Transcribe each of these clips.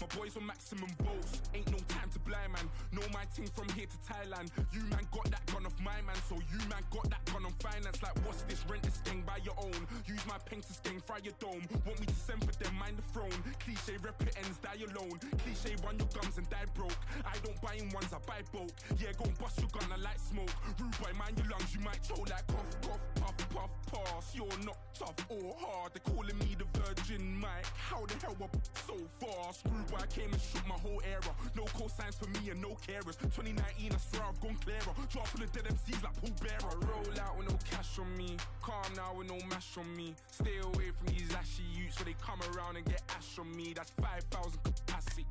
My boys on maximum bolts. Ain't no time to blind man. Know my ting from here to Thailand. You man got that gun off my man, so you man got that gun on finance. Like what's this? Rent this thing by your own. Use my pen to stain, fry your dome. Want me to send for them, mind the throne. Cliche rep it ends, die alone. Cliche run your gums and die broke. I don't buy in ones, I buy bulk. Yeah, go and bust your gun, I like smoke. Rude boy, mind your lungs, you might choke like cough, cough, puff, puff, pass. You're not tough or hard. They're calling me the Virgin Mike. How the hell up so fast? Rude boy, I came and shook my whole era. No cosigns for me and no carers. 2019, I swear I've gone clearer. Drop from the dead MCs like Paul Bearer. I roll out with no cash on me. Calm now with no mash on me. Stay away from these ashy youths so they come around and get ash on me. That's 5,000 capacity.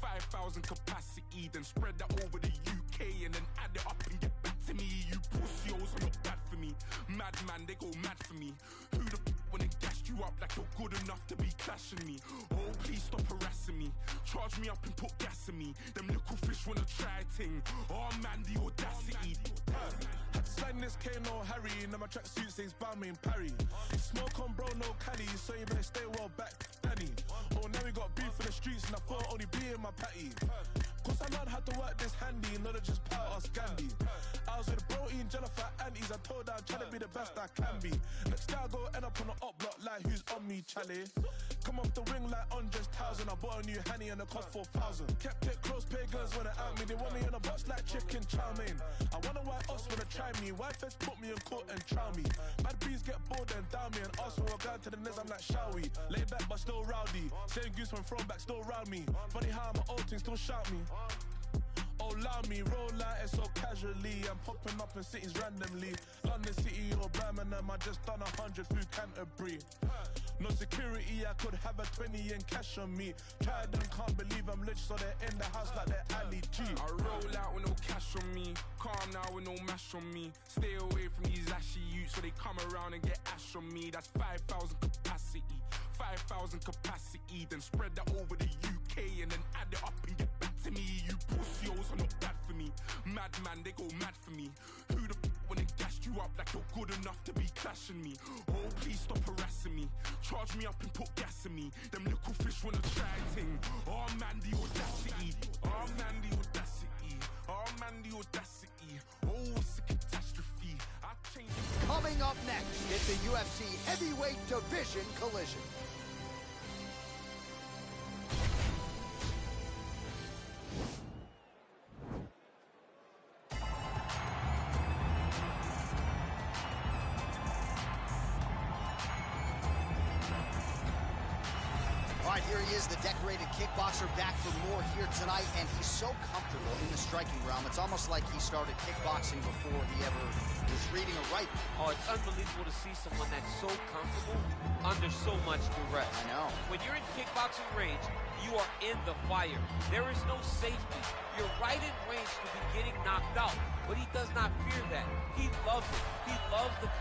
5,000 capacity. Then spread that over the UK and then add it up and get back to me. You pussios are not bad for me. Madman, they go mad for me. Who the when they gassed you up like you're good enough to be clashing me? Oh, please stop harassing me. Charge me up and put gas in me. Them little fish wanna try ting. Oh man, the audacity. Had to slide in this K, no Harry. Now my tracksuit says Balmain Parry. Smoke on bro, no caddy, so you better stay well back, Danny. Oh, now we got beef in the streets and I thought only be in my patty. Cause I learned how to work this handy, not to just power us Gandhi. I was with bro eating jello fat aunties, I told her I'm trying to be the best I can be. Next day I go end up on the up block like who's on me, Charlie. Come off the wing like Andres Townsend, I bought a new Henny and it cost 4,000. Kept it close, pagans wanna out me, they want me in a box like chicken chow mein. I wonder why us wanna try me, why feds put me in court and trow me. Bad bees get bored and down me, and ask for a guy to the nez, I'm like, shall we? Lay back but still rowdy, same goose when thrown back still round me. Funny how my old thing still shout me. Oh, allow me, roll out it so casually. I'm popping up in cities randomly. London City or Birmingham, I just done 100 through Canterbury. No security, I could have a 20 in cash on me. Try them, can't believe I'm rich, so they're in the house like they're Ali G. I roll out with no cash on me, calm now with no mash on me. Stay away from these ashy youths, so they come around and get ash on me. That's 5,000 capacity, 5,000 capacity. Then spread that over the UK and then add it up and get back to me. You pussios are not bad for me. Madman, they go mad for me. Who the when they gassed you up like you're good enough to be clashing me? Oh, please stop harassing me. Charge me up and put gas in me. Them little fish wanna try ting. Oh man, the audacity. Oh man, the audacity. Oh man, the audacity. Oh, it's a catastrophe. I changed. Coming up next, it's the UFC Heavyweight Division collision. Here he is, the decorated kickboxer, back for more here tonight, and he's so comfortable in the striking realm. It's almost like he started kickboxing before he ever was reading or writing. Oh, it's unbelievable to see someone that's so comfortable under so much duress. I know. When you're in kickboxing range, you are in the fire. There is no safety. You're right in range to be getting knocked out, but he does not fear that. He loves it. He loves the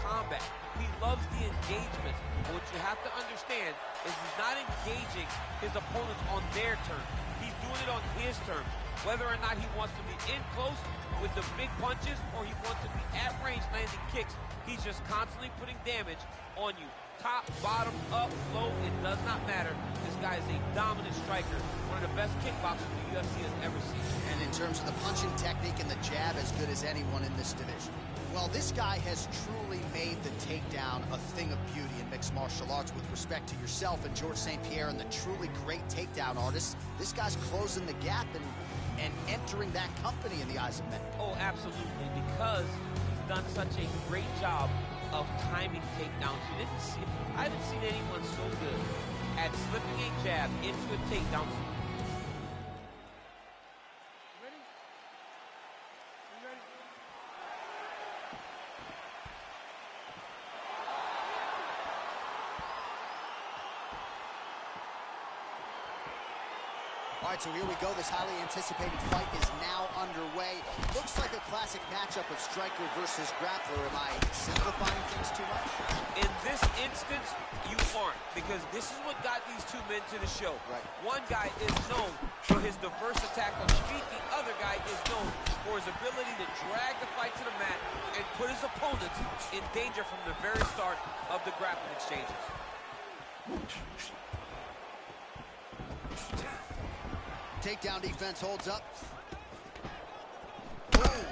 combat. He loves the engagement. But what you have to understand is he's not engaging his opponents on their terms. He's doing it on his terms. Whether or not he wants to be in close with the big punches or he wants to be at range landing kicks, he's just constantly putting damage on you. Top, bottom, up, low, it does not matter. This guy is a dominant striker, one of the best kickboxers the UFC has ever seen. And in terms of the punching technique and the jab, as good as anyone in this division. Well, this guy has truly made the takedown a thing of beauty in mixed martial arts. With respect to yourself and George St. Pierre and the truly great takedown artists, this guy's closing the gap and entering that company in the eyes of many. Oh, absolutely, because he's done such a great job of timing takedowns. I haven't seen anyone so good at slipping a jab into a takedown. All right, so here we go. This highly anticipated fight is now underway. Looks like a classic matchup of striker versus grappler. Am I simplifying things too much? In this instance, you aren't, because this is what got these two men to the show. Right. One guy is known for his diverse attack on the feet. The other guy is known for his ability to drag the fight to the mat and put his opponents in danger from the very start of the grappling exchanges. Takedown defense holds up. Boom.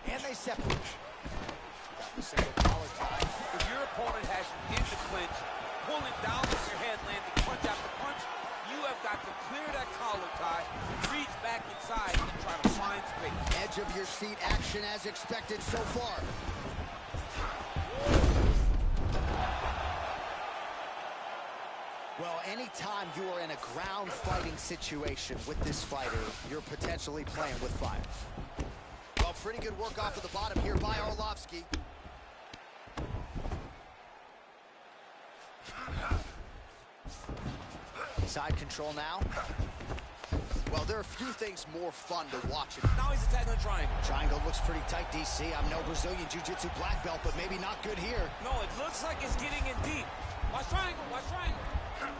And they separate. Got the single collar tie. If your opponent has you in the clinch, pulling down on your head, landing punch after punch, you have got to clear that collar tie, reach back inside, and try to find space. Edge of your seat action as expected so far. Well, anytime you are in a ground fighting situation with this fighter, you're potentially playing with fire. Well, pretty good work off of the bottom here by Arlovski. Side control now. Well, there are a few things more fun to watch. Now he's attacking the triangle. Triangle looks pretty tight, DC. I'm no Brazilian Jiu-Jitsu black belt, but maybe not good here. No, it looks like it's getting in deep. Watch triangle, watch triangle. He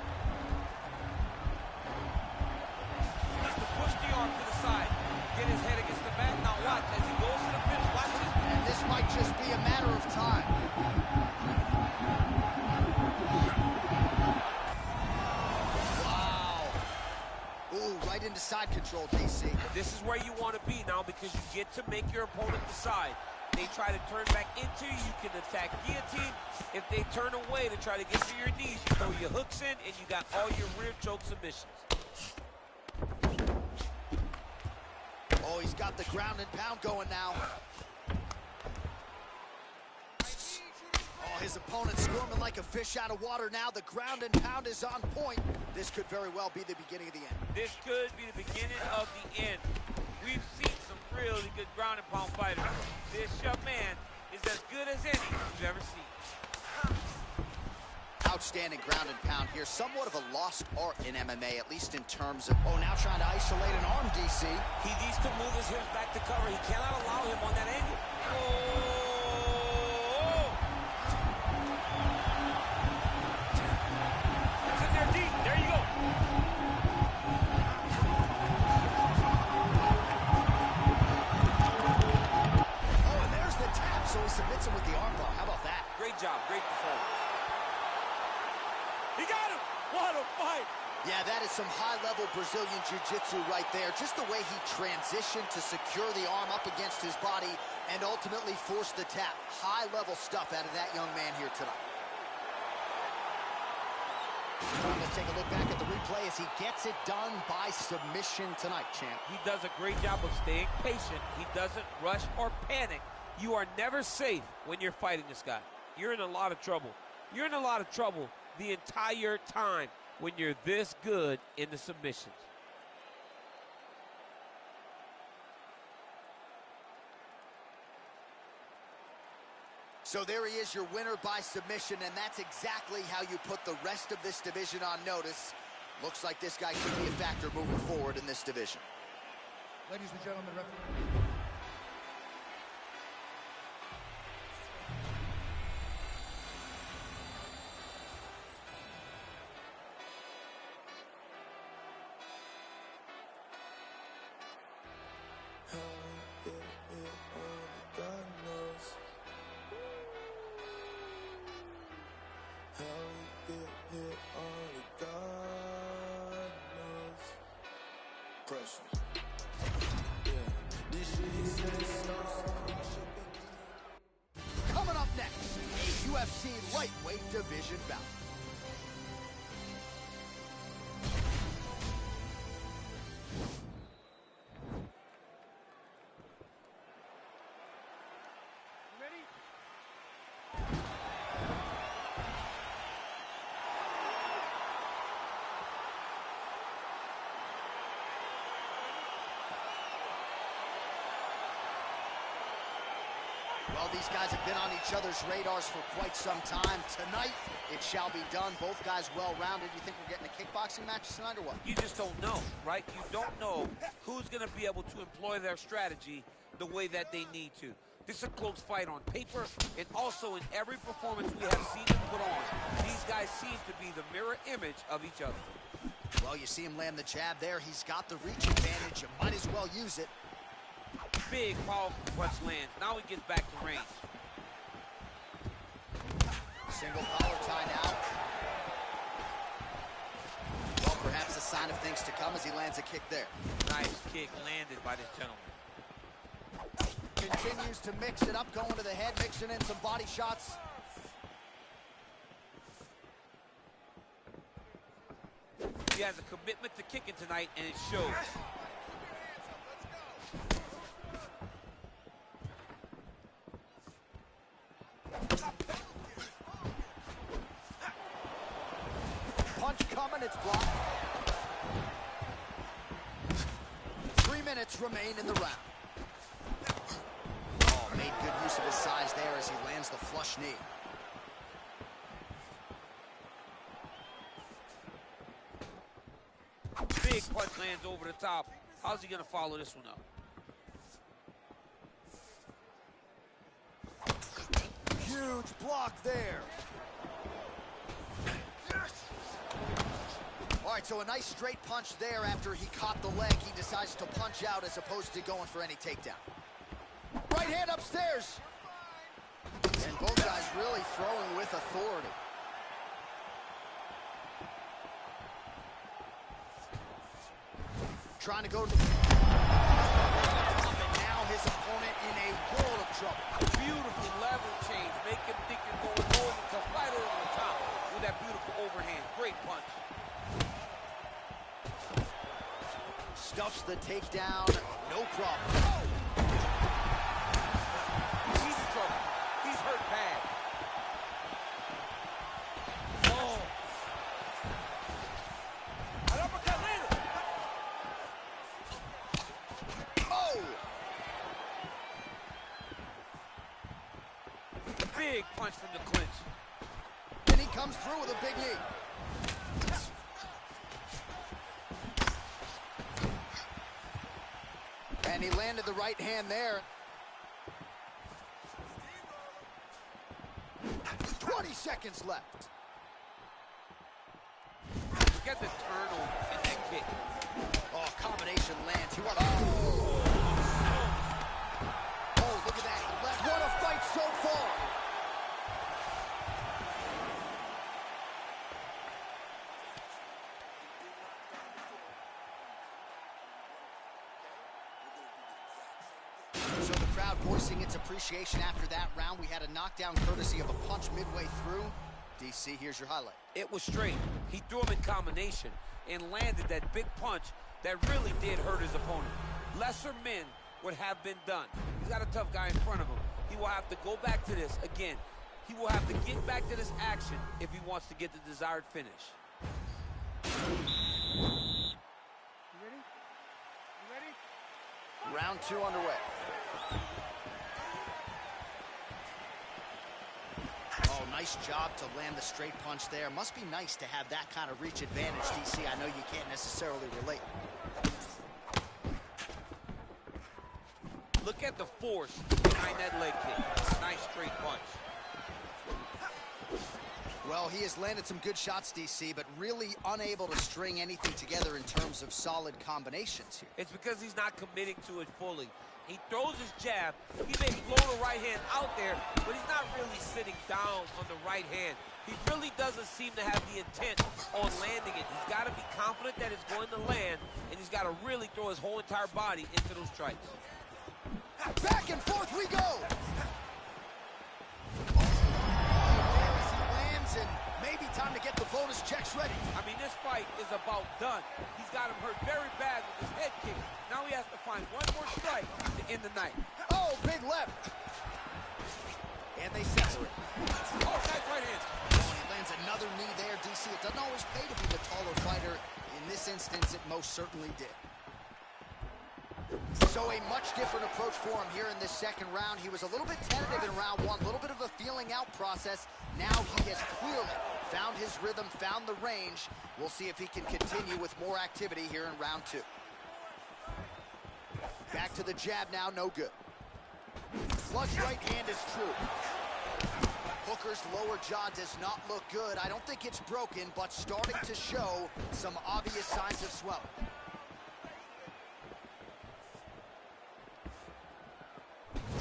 needs to push the arm to the side. Get his head against the back. Now watch as he goes to the finish. Watch this. And this might just be a matter of time. Wow. Ooh, right into side control, DC. This is where you want to be now because you get to make your opponent decide. They try to turn back into you, you can attack guillotine. If they turn away to try to get to your knees, you throw your hooks in and you got all your rear choke submissions. Oh, he's got the ground and pound going now. Oh, his opponent's squirming like a fish out of water now. The ground and pound is on point. This could very well be the beginning of the end. This could be the beginning of the end. We've seen some really good ground and pound fighters. This young man is as good as any you've ever seen. Outstanding ground and pound here. Somewhat of a lost art in MMA, at least in terms of... Oh, now trying to isolate an arm, DC. He needs to move his hips back to cover. He cannot allow him on that angle. Oh! It's in there deep. There you go. Oh, and there's the tap, so he submits him with the armbar. How about that? Great job. Great performance. He got him! What a fight! Yeah, that is some high-level Brazilian Jiu-Jitsu right there. Just the way he transitioned to secure the arm up against his body and ultimately force the tap. High-level stuff out of that young man here tonight. Let's take a look back at the replay as he gets it done by submission tonight, champ. He does a great job of staying patient. He doesn't rush or panic. You are never safe when you're fighting this guy. You're in a lot of trouble. You're in a lot of trouble the entire time when you're this good in the submissions. So there he is, your winner by submission, and that's exactly how you put the rest of this division on notice. Looks like this guy could be a factor moving forward in this division. Ladies and gentlemen, referee. Coming up next, a UFC lightweight division bout. Well, these guys have been on each other's radars for quite some time. Tonight, it shall be done. Both guys well-rounded. You think we're getting a kickboxing match tonight or what? You just don't know, right? You don't know who's going to be able to employ their strategy the way that they need to. This is a close fight on paper, and also in every performance we have seen them put on. These guys seem to be the mirror image of each other. Well, you see him land the jab there. He's got the reach advantage. You might as well use it. Big, powerful punch lands. Now he gets back to range. Single collar tie now. things to come as he lands a kick there. Nice kick landed by this gentleman. Continues to mix it up, going to the head, mixing in some body shots. He has a commitment to kicking tonight, and it shows. Punch coming, it's blocked. 3 minutes remain in the round. Oh, made good use of his size there as he lands the flush knee. Big punch lands over the top. How's he gonna follow this one up? Huge block there. All right, so a nice straight punch there. After he caught the leg, he decides to punch out as opposed to going for any takedown. Right hand upstairs. And both guys really throwing with authority. Trying to go to the top, and now his opponent in a world of trouble. Beautiful level change. Make him think you're going low to right over the top with that beautiful overhand. Great punch. Stuffs the takedown, no problem. He's in trouble. He's hurt bad. Oh. An uppercut later. Oh! Big punch from the clinch. And he comes through with a big knee. And he landed the right hand there. 20 seconds left. Look at the turtle in that kick. Oh, combination lands. Oh, look at that. What a fight so far. So the crowd voicing its appreciation after that round. We had a knockdown courtesy of a punch midway through. DC, here's your highlight. It was straight. He threw him in combination and landed that big punch that really did hurt his opponent. Lesser men would have been done. He's got a tough guy in front of him. He will have to go back to this again. He will have to get back to this action if he wants to get the desired finish. Round 2 underway. Oh, nice job to land the straight punch there. Must be nice to have that kind of reach advantage, DC. I know you can't necessarily relate. Look at the force behind that leg kick. Nice straight punch. Well, he has landed some good shots, DC, but really unable to string anything together in terms of solid combinations here. It's because he's not committing to it fully. He throws his jab. He may blow the right hand out there, but he's not really sitting down on the right hand. He really doesn't seem to have the intent on landing it. He's got to be confident that it's going to land, and he's got to really throw his whole entire body into those strikes. Back and forth we go! And maybe time to get the bonus checks ready. I mean, this fight is about done. He's got him hurt very bad with his head kick. Now he has to find one more strike to end the night. Oh, big left. And they separate. Oh, nice right hand. Oh, and he lands another knee there, DC. It doesn't always pay to be the taller fighter. In this instance, it most certainly did. So a much different approach for him here in this second round. He was a little bit tentative in round 1, a little bit of a feeling out process. Now he has clearly found his rhythm, found the range. We'll see if he can continue with more activity here in round 2. Back to the jab now, no good. Flush right hand is true. Hooker's lower jaw does not look good. I don't think it's broken, but starting to show some obvious signs of swelling.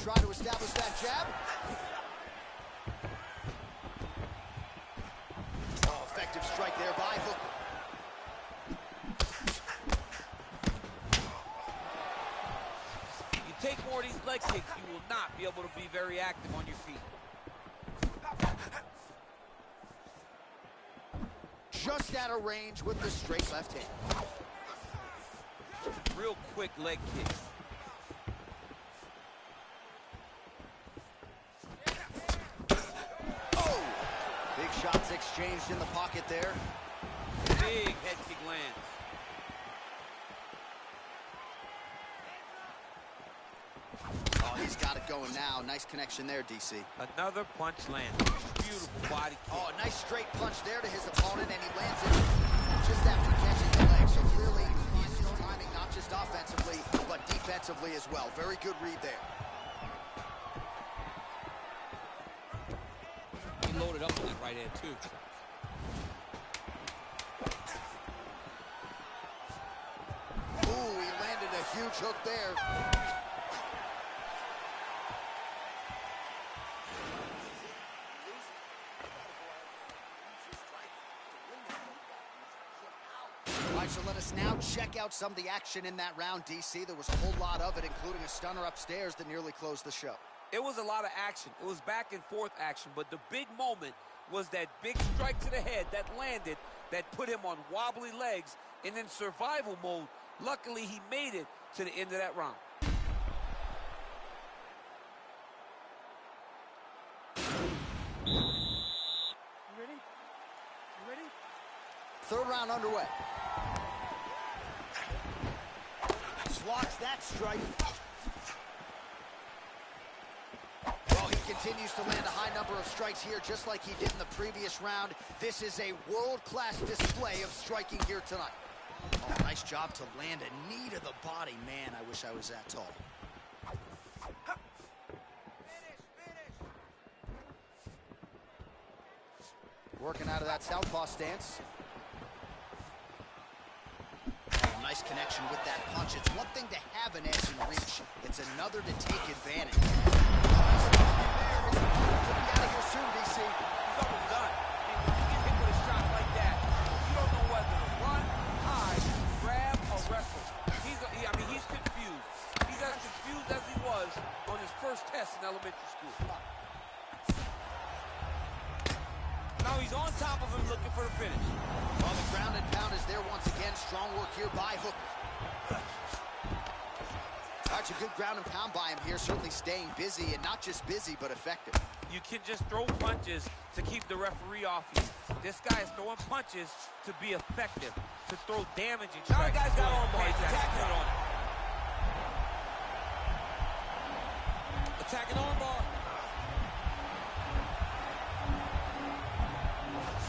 Try to establish that jab. Oh, effective strike there by Hooker. leg kicks, you will not be able to be very active on your feet. Just out of range with the straight left hand. Real quick leg kicks. Oh! Big shots exchanged in the pocket there. Big head kick lands. Oh, he's got it going now. Nice connection there, DC. Another punch lands. Beautiful body kick. Oh, nice straight punch there to his opponent, and he lands it just after catching the leg. So clearly, he's timing not just offensively, but defensively as well. Very good read there. He loaded up on that right hand, too. Ooh, he landed a huge hook there. All right, so let us now check out some of the action in that round, DC. There was a whole lot of it, including a stunner upstairs that nearly closed the show. It was a lot of action. It was back and forth action, but the big moment was that big strike to the head that landed, that put him on wobbly legs, and in survival mode. Luckily, he made it to the end of that round. You ready? You ready? Third round underway. Blocks that strike. Well, he continues to land a high number of strikes here, just like he did in the previous round. This is a world-class display of striking here tonight. Oh, nice job to land a knee to the body. Man, I wish I was that tall. Working out of that southpaw stance. Nice connection with that punch. It's one thing to have an edge in reach. It's another to take advantage. Nice there. His opponent could be out of here soon, DC. He's almost done. And when you get hit with a shot like that, you don't know whether to run, hide, grab, or wrestle. He's confused. He's as confused as he was on his first test in elementary school. Now he's on top of him looking for the finish. Well, the ground and pound is there once again. Strong work here by Hooker. That's a good ground and pound by him here. Certainly staying busy, and not just busy, but effective. You can just throw punches to keep the referee off you. This guy is throwing punches to be effective, to throw damaging strikes. Now the guy's got armbar. He's attacking it on him. Attacking armbar.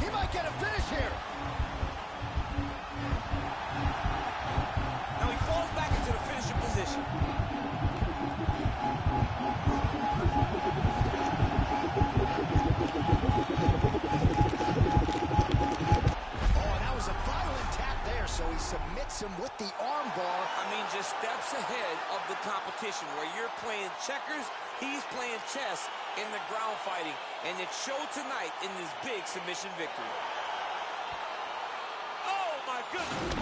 He might get a finish here. Now he falls back into the finishing position. Oh, that was a violent tap there, so he submits him with the arm bar. Just steps ahead of the competition. Where you're playing checkers, he's playing chess in the ground fighting. And it showed tonight in this big submission victory. Oh, my goodness.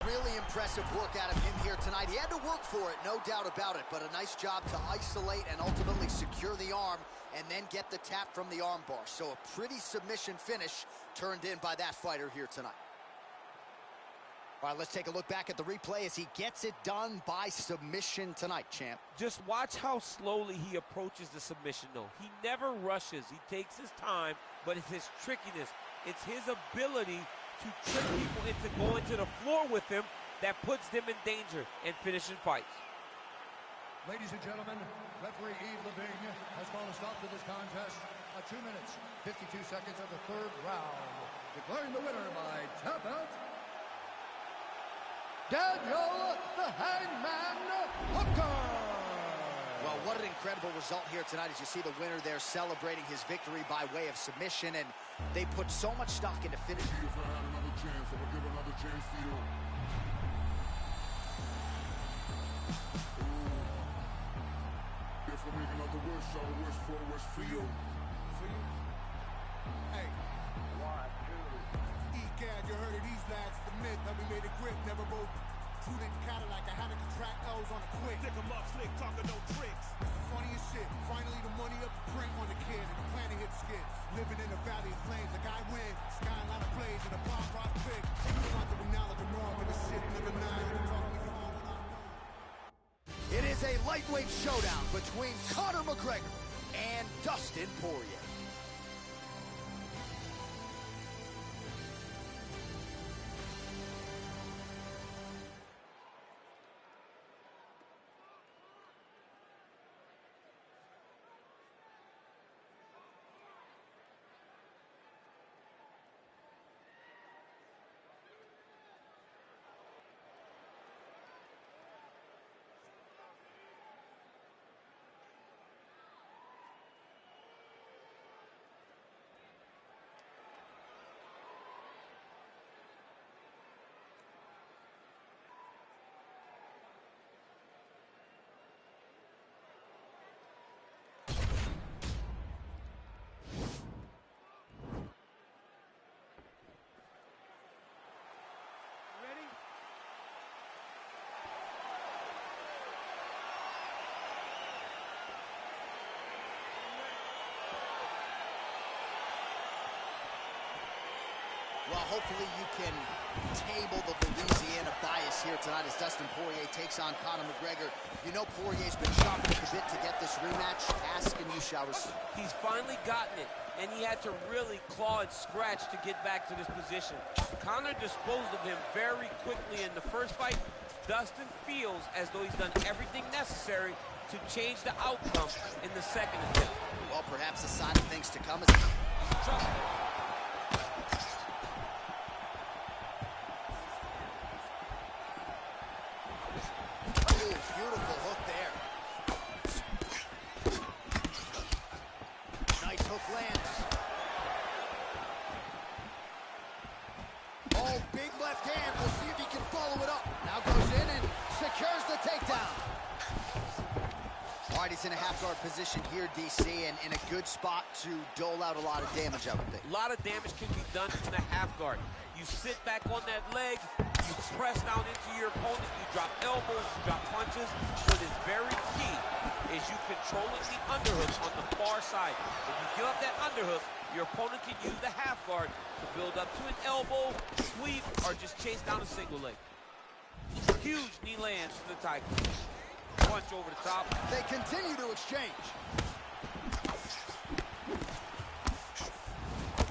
Really impressive work out of him here tonight. He had to work for it, no doubt about it, but a nice job to isolate and ultimately secure the arm and then get the tap from the arm bar. So a pretty submission finish turned in by that fighter here tonight. All right, let's take a look back at the replay as he gets it done by submission tonight, champ. Just watch how slowly he approaches the submission, though. He never rushes. He takes his time, but it's his trickiness. It's his ability to trick people into going to the floor with him that puts them in danger and finishing fights. Ladies and gentlemen, referee Yves Lavigne has called a stop to this contest at 2 minutes, 52 seconds of the third round. Declaring the winner by tap out, Daniel the Hangman Hooker. Well, what an incredible result here tonight as you see the winner there celebrating his victory by way of submission, and they put so much stock into finishing. If I had another chance, I would give another chance for you. If I make another wish, I will wish for a wish for you. For you? Hey. 1, 2. Egad, you heard of these lads, the myth, how we made a grip, never both Prudent Cadillac, I had to contract L's on a quick. Stick 'em up, slick, talking no tricks. Funny as shit. Finally the money up the print on the kid and the plan to hit skid. Living in a valley of flames, a guy win. Skyline of blaze and a pop rock quick. You want to acknowledge the norm in the shit, never nine. It is a lightweight showdown between Conor McGregor and Dustin Poirier. Well, hopefully you can table the Louisiana bias here tonight as Dustin Poirier takes on Conor McGregor. You know Poirier's been chomping at the bit to get this rematch. Ask and you shall receive. He's finally gotten it, and he had to really claw and scratch to get back to this position. Conor disposed of him very quickly in the first fight. Dustin feels as though he's done everything necessary to change the outcome in the second attempt. Well, perhaps a sign of things to come as he's trusting. Beautiful hook there. Nice hook lands. Oh, big left hand. We'll see if he can follow it up. Now goes in and secures the takedown. All right, he's in a half-guard position here, DC, and in a good spot to dole out a lot of damage, I would think. A lot of damage can be done from the half-guard. You sit back on that leg, you press down into your opponent, you drop elbows, you drop punches. What is very key is you controlling the underhook on the far side. If you give up that underhook, your opponent can use the half guard to build up to an elbow, sweep, or just chase down a single leg. Huge knee lands to the Tiger. Punch over the top. They continue to exchange.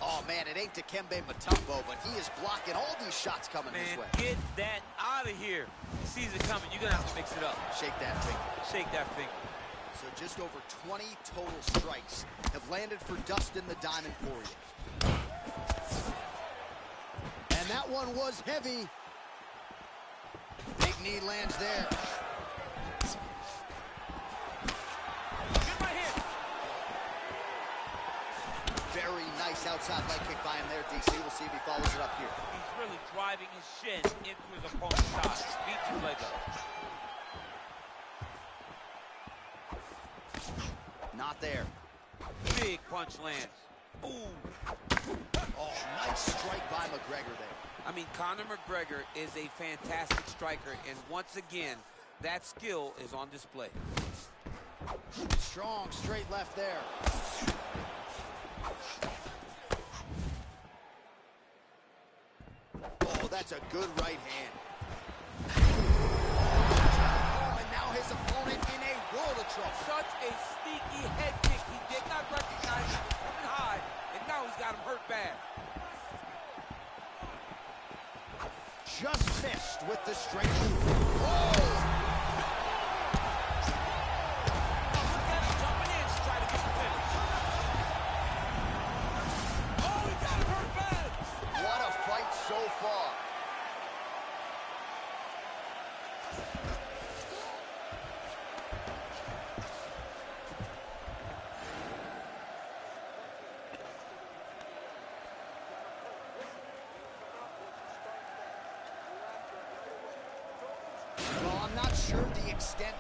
Oh, man, it ain't Dikembe Mutombo, but he is blocking all these shots coming his way. Get that out of here. He sees it coming. You're going to have to mix it up. Shake that finger. Shake that finger. So just over 20 total strikes have landed for Dustin the Diamond Poirier. And that one was heavy. Big knee lands there. Very nice outside leg kick by him there, DC. We'll see if he follows it up here. He's really driving his shin into his opponent's shot. Beats his leg up. Not there. Big punch lands. Ooh. Oh, nice strike by McGregor there. I mean, Conor McGregor is a fantastic striker, and once again, that skill is on display. Strong straight left there. Oh, that's a good right hand. Oh, and now his opponent in a world of trouble. Such a sneaky head kick. He did not recognize it was coming high, and now he's got him hurt bad. Just missed with the straight hook. Whoa! So far. Well, I'm not sure the extent.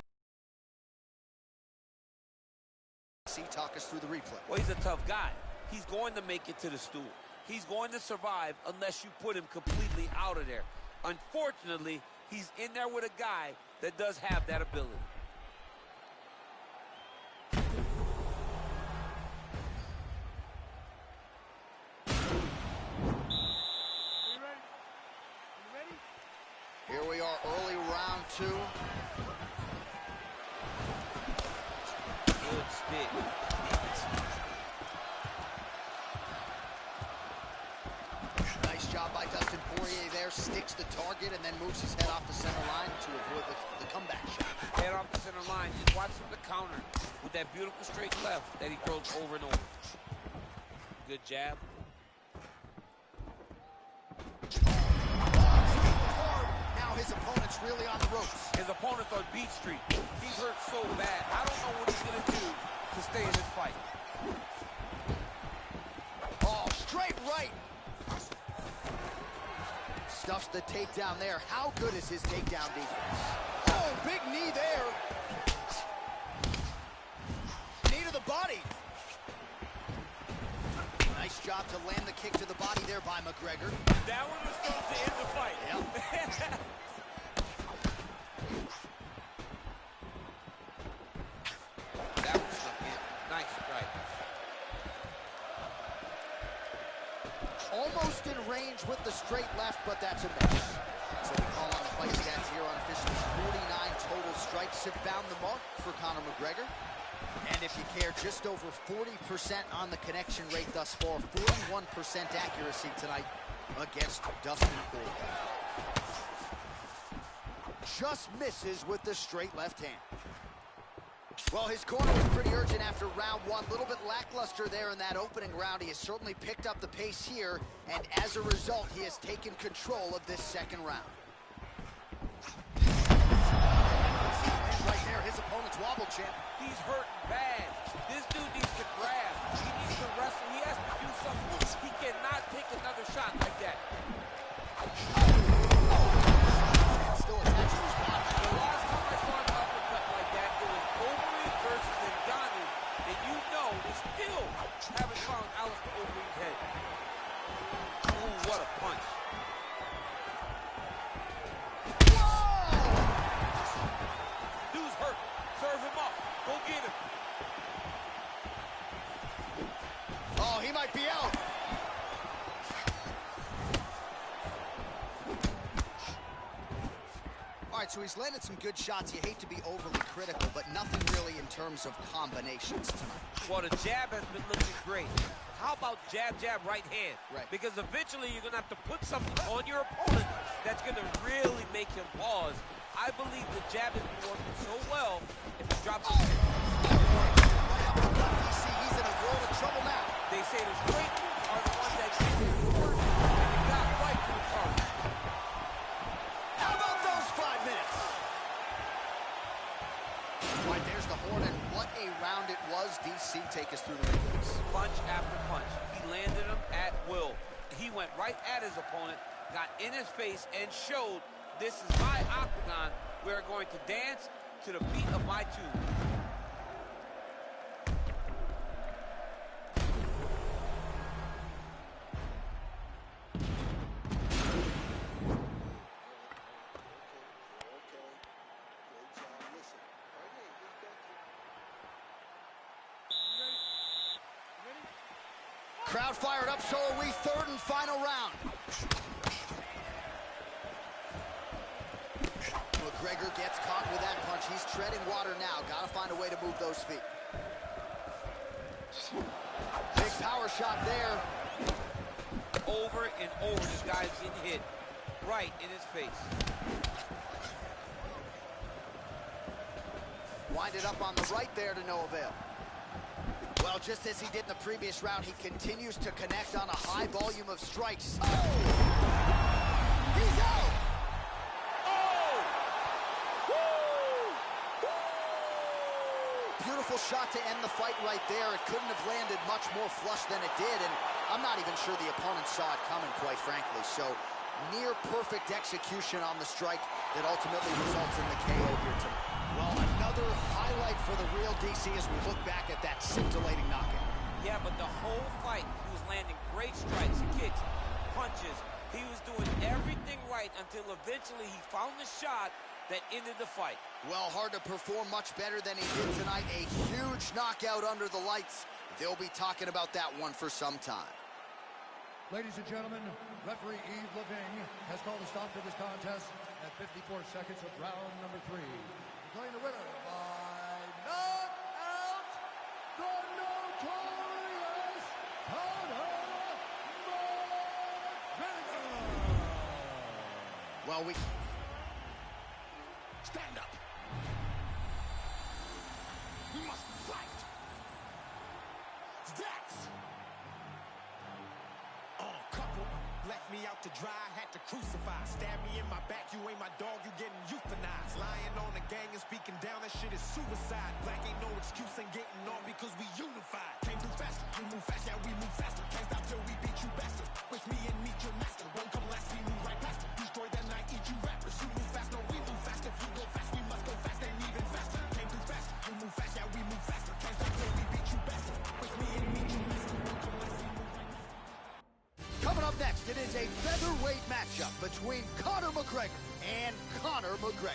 See, talk us through the replay. Well, he's a tough guy. He's going to make it to the stool. He's going to survive unless you put him completely out of there. Unfortunately, He's in there with a guy that does have that ability. Here we are, early round 2. Good stick. Nice job by Dustin Poirier there. Sticks the target and then moves his head off the center line to avoid the comeback shot. Head off the center line. Just watch him the counter with that beautiful straight left that he throws over and over. Good jab. Now his opponent's really on the ropes. His opponent's on Beat Street. He's hurt so bad. I don't know what he's going to do to stay in this fight. Oh, straight right. Stuffs the takedown there. How good is his takedown defense? Oh, big knee there. Knee to the body. Nice job to land the kick to the body there by McGregor. That one was supposed to end the fight. Yep. That was looking nice strike. Almost in range with the straight left, but that's a miss. So we call on the fight stats here on officially 49 total strikes have found the mark for Conor McGregor. And if you care, just over 40% on the connection rate thus far, 41% accuracy tonight against Dustin Poirier. Just misses with the straight left hand. Well, his corner was pretty urgent after round 1. A little bit lackluster there in that opening round. He has certainly picked up the pace here, and as a result, he has taken control of this second round. Right there, his opponent's wobble champ. He's hurting bad. This dude needs to grab. He needs to wrestle. He has to do something. He cannot take another shot like that. Still attached to his body. The last time I saw an uppercut like that, it was Overeem versus Ngannou. And you know they still haven't found Alistair Overeem's head. Ooh, what a punch. Dude's hurt. Serve him up. Go get him. Oh, he might be out. All right, so he's landed some good shots. You hate to be overly critical, but nothing really in terms of combinations tonight. Well, the jab has been looking great. How about jab, jab, right hand? Right. Because eventually you're going to have to put something on your opponent that's going to really make him pause. I believe the jab has been working so well, if he drops it. He's in a world of trouble now. They say the straight are the ones that get you first, and you got right to the target. How about those 5 minutes? All right, there's the horn, and what a round it was. DC, take us through the replays. Punch after punch. He landed him at will. He went right at his opponent, got in his face, and showed this is my octagon. We're going to dance to the beat of my tune. Crowd fired up, so are we. Third and final round. McGregor gets caught with that punch. He's treading water now. Got to find a way to move those feet. Big power shot there. Over and over, this guy's getting hit right in his face. Winded up on the right there to no avail. Well, just as he did in the previous round, he continues to connect on a high volume of strikes. Oh! He's out! Oh! Woo! Beautiful shot to end the fight right there. It couldn't have landed much more flush than it did, and I'm not even sure the opponent saw it coming, quite frankly. So, near perfect execution on the strike that ultimately results in the KO here tonight. Well, another highlight for the real DC as we look back at that scintillating knockout. Yeah, but the whole fight, he was landing great strikes and kicks. punches. He was doing everything right until eventually he found the shot that ended the fight. Well, hard to perform much better than he did tonight. A huge knockout under the lights. They'll be talking about that one for some time. Ladies and gentlemen, referee Yves Lavigne has called a stop to this contest at 54 seconds of round number 3. Declaring the winner by knockout, the notorious Conor McGregor. Well, we... Stand up. We must fight. That's... Couple left me out to dry, had to crucify. Stab me in my back, you ain't my dog, you getting euthanized. Lying on the gang and speaking down, that shit is suicide. Black ain't no excuse, ain't getting on because we unified. Came through faster, you move fast, yeah, we move faster. Can't stop till we beat you bastard. With me and meet your master. Won't come last, we move right past it. Destroy that night, eat you rappers. You move fast, no, we move faster. If you go fast, we must go fast and even faster. Came through fast, you move fast, yeah, we move faster. Can't stop till we beat you bastard. With me and meet your master. Won't come last, we move right past it. Coming up next, it is a featherweight matchup between Conor McGregor and Conor McGregor.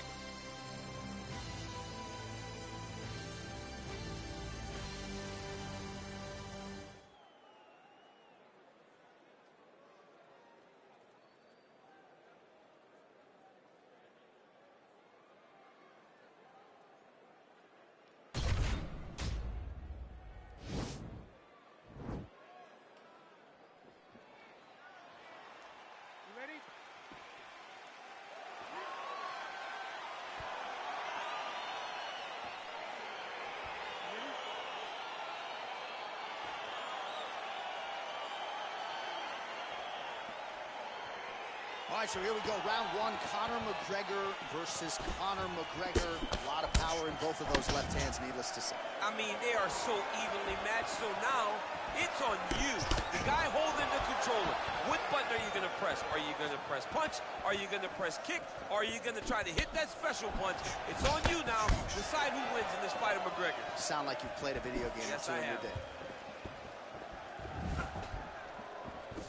All right, so here we go. Round one, Conor McGregor versus Conor McGregor. A lot of power in both of those left hands, needless to say. I mean, they are so evenly matched, so now it's on you. The guy holding the controller. What button are you going to press? Are you going to press punch? Are you going to press kick? Or are you going to try to hit that special punch? It's on you now. Decide who wins in this fight of McGregor. Sound like you've played a video game or two in your day.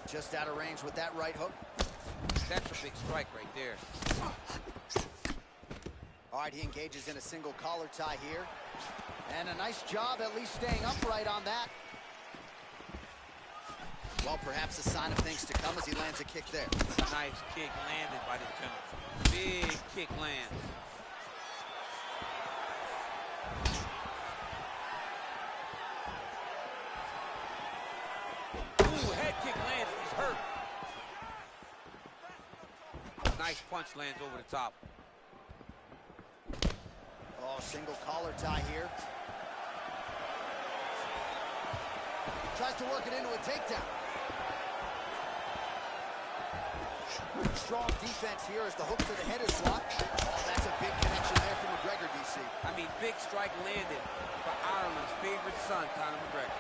Just out of range with that right hook. That's a big strike right there. All right, he engages in a single collar tie here. And a nice job at least staying upright on that. Well, perhaps a sign of things to come as he lands a kick there. Nice kick landed by the gentleman. Big kick lands. Ooh, head kick lands. He's hurt. Nice punch lands over the top. Oh, single collar tie here. Tries to work it into a takedown. Strong defense here as the hook to the head is blocked. Oh, that's a big connection there from McGregor, DC. I mean, big strike landed for Ireland's favorite son, Conor McGregor.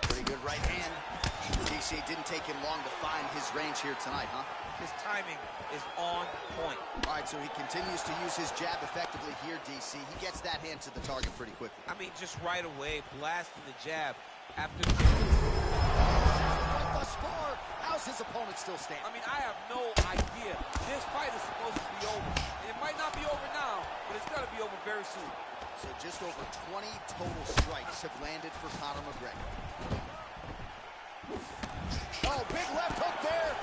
Pretty good right hand. DC didn't take him long to find his range here tonight, huh? His timing is on point. All right, so he continues to use his jab effectively here, DC. He gets that hand to the target pretty quickly. I mean, just right away, blasting the jab after... Thus far, how's his opponent still standing? I mean, I have no idea. This fight is supposed to be over. It might not be over now, but it's going to be over very soon. So just over 20 total strikes have landed for Conor McGregor. Oh, big left hook there.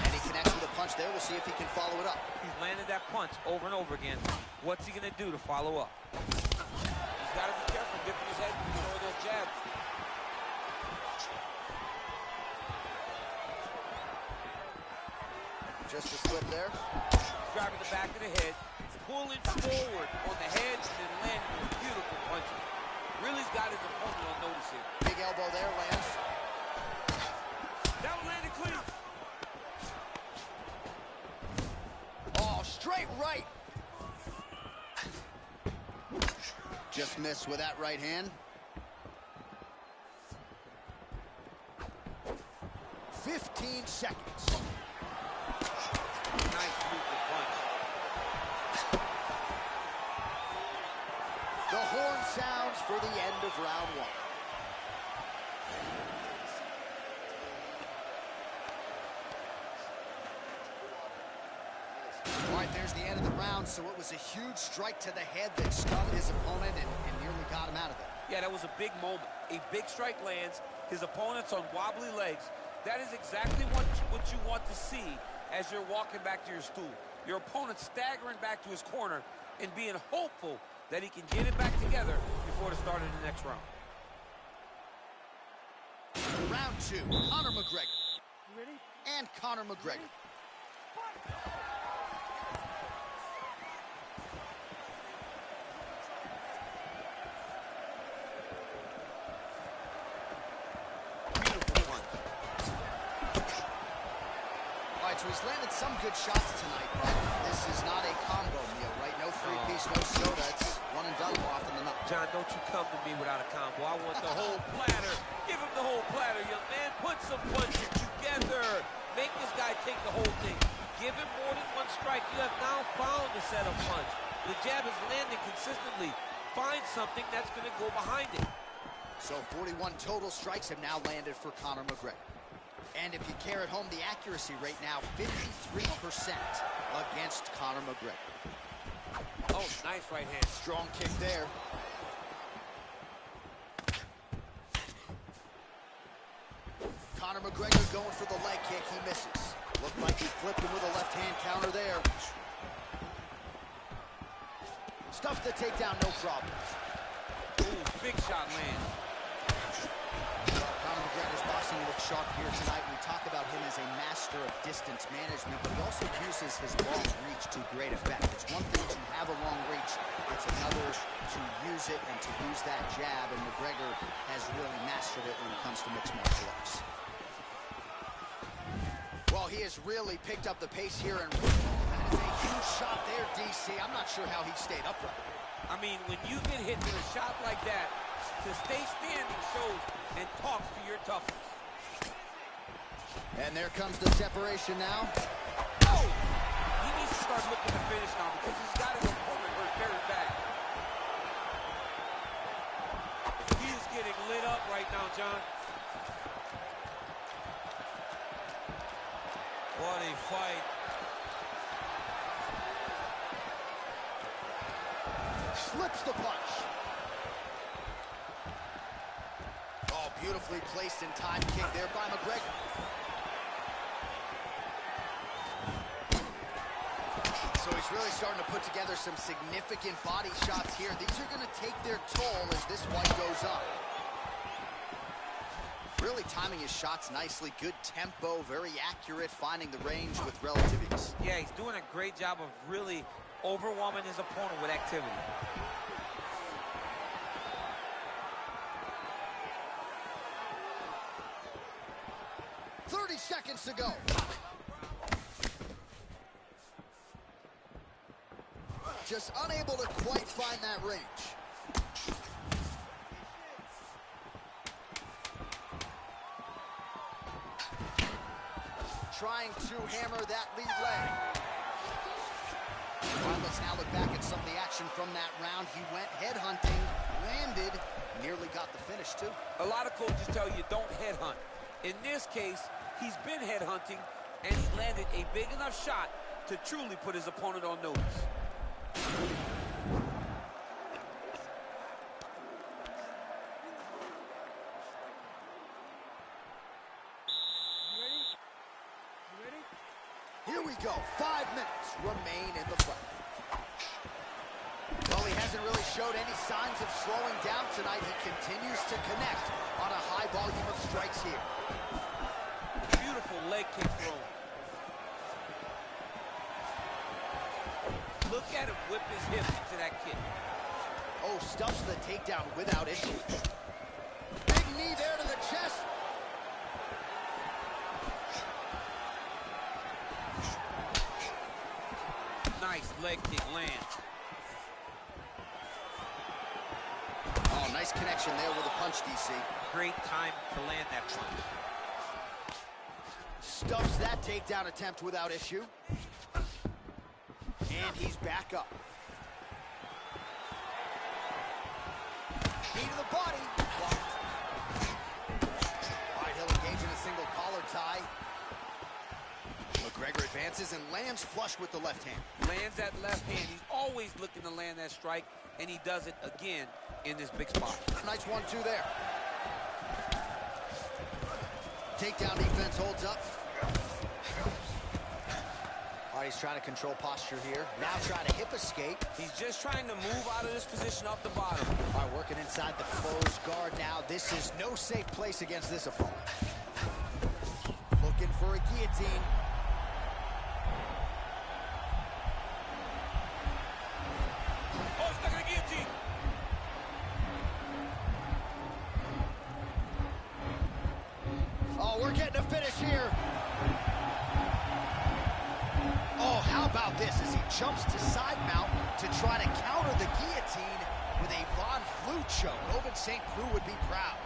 And he connects with a punch there. We'll see if he can follow it up. He's landed that punch over and over again. What's he going to do to follow up? He's got to be careful dipping his head before those jabs. Just a slip there. Grabbing the back of the head, pulling forward on the head, and then landing those beautiful punches. Really's got his opponent on notice here. Big elbow there, lands. That one landed clean. Oh, straight right. Just missed with that right hand. 15 seconds. Nice movement punch. for the end of round one. All right, there's the end of the round, so it was a huge strike to the head that stunned his opponent and nearly got him out of there. Yeah, that was a big moment. A big strike lands, his opponent's on wobbly legs. That is exactly what you want to see as you're walking back to your stool. Your opponent staggering back to his corner and being hopeful that he can get it back together before the start of the next round. Round two, Conor McGregor. You ready? And Conor McGregor. So he's landed some good shots tonight, but this is not a combo meal, right? No three-piece, no soda. It's one and done more often than not. John, don't you come to me without a combo. I want the whole platter. Give him the whole platter, young man. Put some punches together. Make this guy take the whole thing. Give him more than one strike. You have now found the setup punch. The jab is landing consistently. Find something that's going to go behind it. So 41 total strikes have now landed for Conor McGregor. And if you care at home, the accuracy rate now 53% against Conor McGregor. Oh, nice right hand. Strong kick there. Conor McGregor going for the leg kick. He misses. Looked like he flipped him with a left hand counter there. Stuffs the takedown, no problem. Ooh, big shot land. Conor McGregor's boxing looks sharp here tonight. We talk about him as a master of distance management, but he also uses his long reach to great effect. It's one thing to have a long reach, it's another to use it and to use that jab, and McGregor has really mastered it when it comes to mixed martial arts. Well, he has really picked up the pace here, and that is a huge shot there, DC. I'm not sure how he stayed upright. I mean, when you get hit with a shot like that, to stay standing shows and talks to your toughness. And there comes the separation now. Oh! He needs to start looking to finish now because he's got his opponent hurt very bad. He is getting lit up right now, John. What a fight. Slips the punch. Oh, beautifully placed and timed kick there by McGregor. So he's really starting to put together some significant body shots here. These are going to take their toll as this fight goes on. Really timing his shots nicely. Good tempo, very accurate, finding the range with relative ease. Yeah, he's doing a great job of really overwhelming his opponent with activity. Seconds to go. Just unable to quite find that range. Trying to hammer that lead leg. All right, let's now look back at some of the action from that round. He went headhunting, landed, nearly got the finish too. A lot of coaches tell you don't headhunt. In this case, he's been headhunting, and he landed a big enough shot to truly put his opponent on notice. You ready? Here we go. 5 minutes remain in the fight. Well, he hasn't really showed any signs of slowing down tonight. He continues to connect on a high volume of strikes here. Beautiful leg kick throw. Look at him whip his hips into that kick. Oh, stuffs the takedown without issue. Big knee there to the chest. Nice leg kick lands. Oh, nice connection there with a punch, DC. Great time to land that punch. Stuffs that takedown attempt without issue. And he's back up. Knee to the body. Blocked. All right, he'll engage in a single collar tie. McGregor advances and lands flush with the left hand. Lands that left hand. He's always looking to land that strike, and he does it again in this big spot. Nice 1-2 there. Takedown defense holds up. All right, he's trying to control posture here. Now trying to hip escape. He's just trying to move out of this position off the bottom. All right, working inside the closed guard now. This is no safe place against this opponent. Looking for a guillotine. Oh, stuck in the guillotine. Oh, we're getting a finish here. Oh, how about this as he jumps to side mount to try to counter the guillotine with a Von Flue choke. Ovince St. Preux would be proud.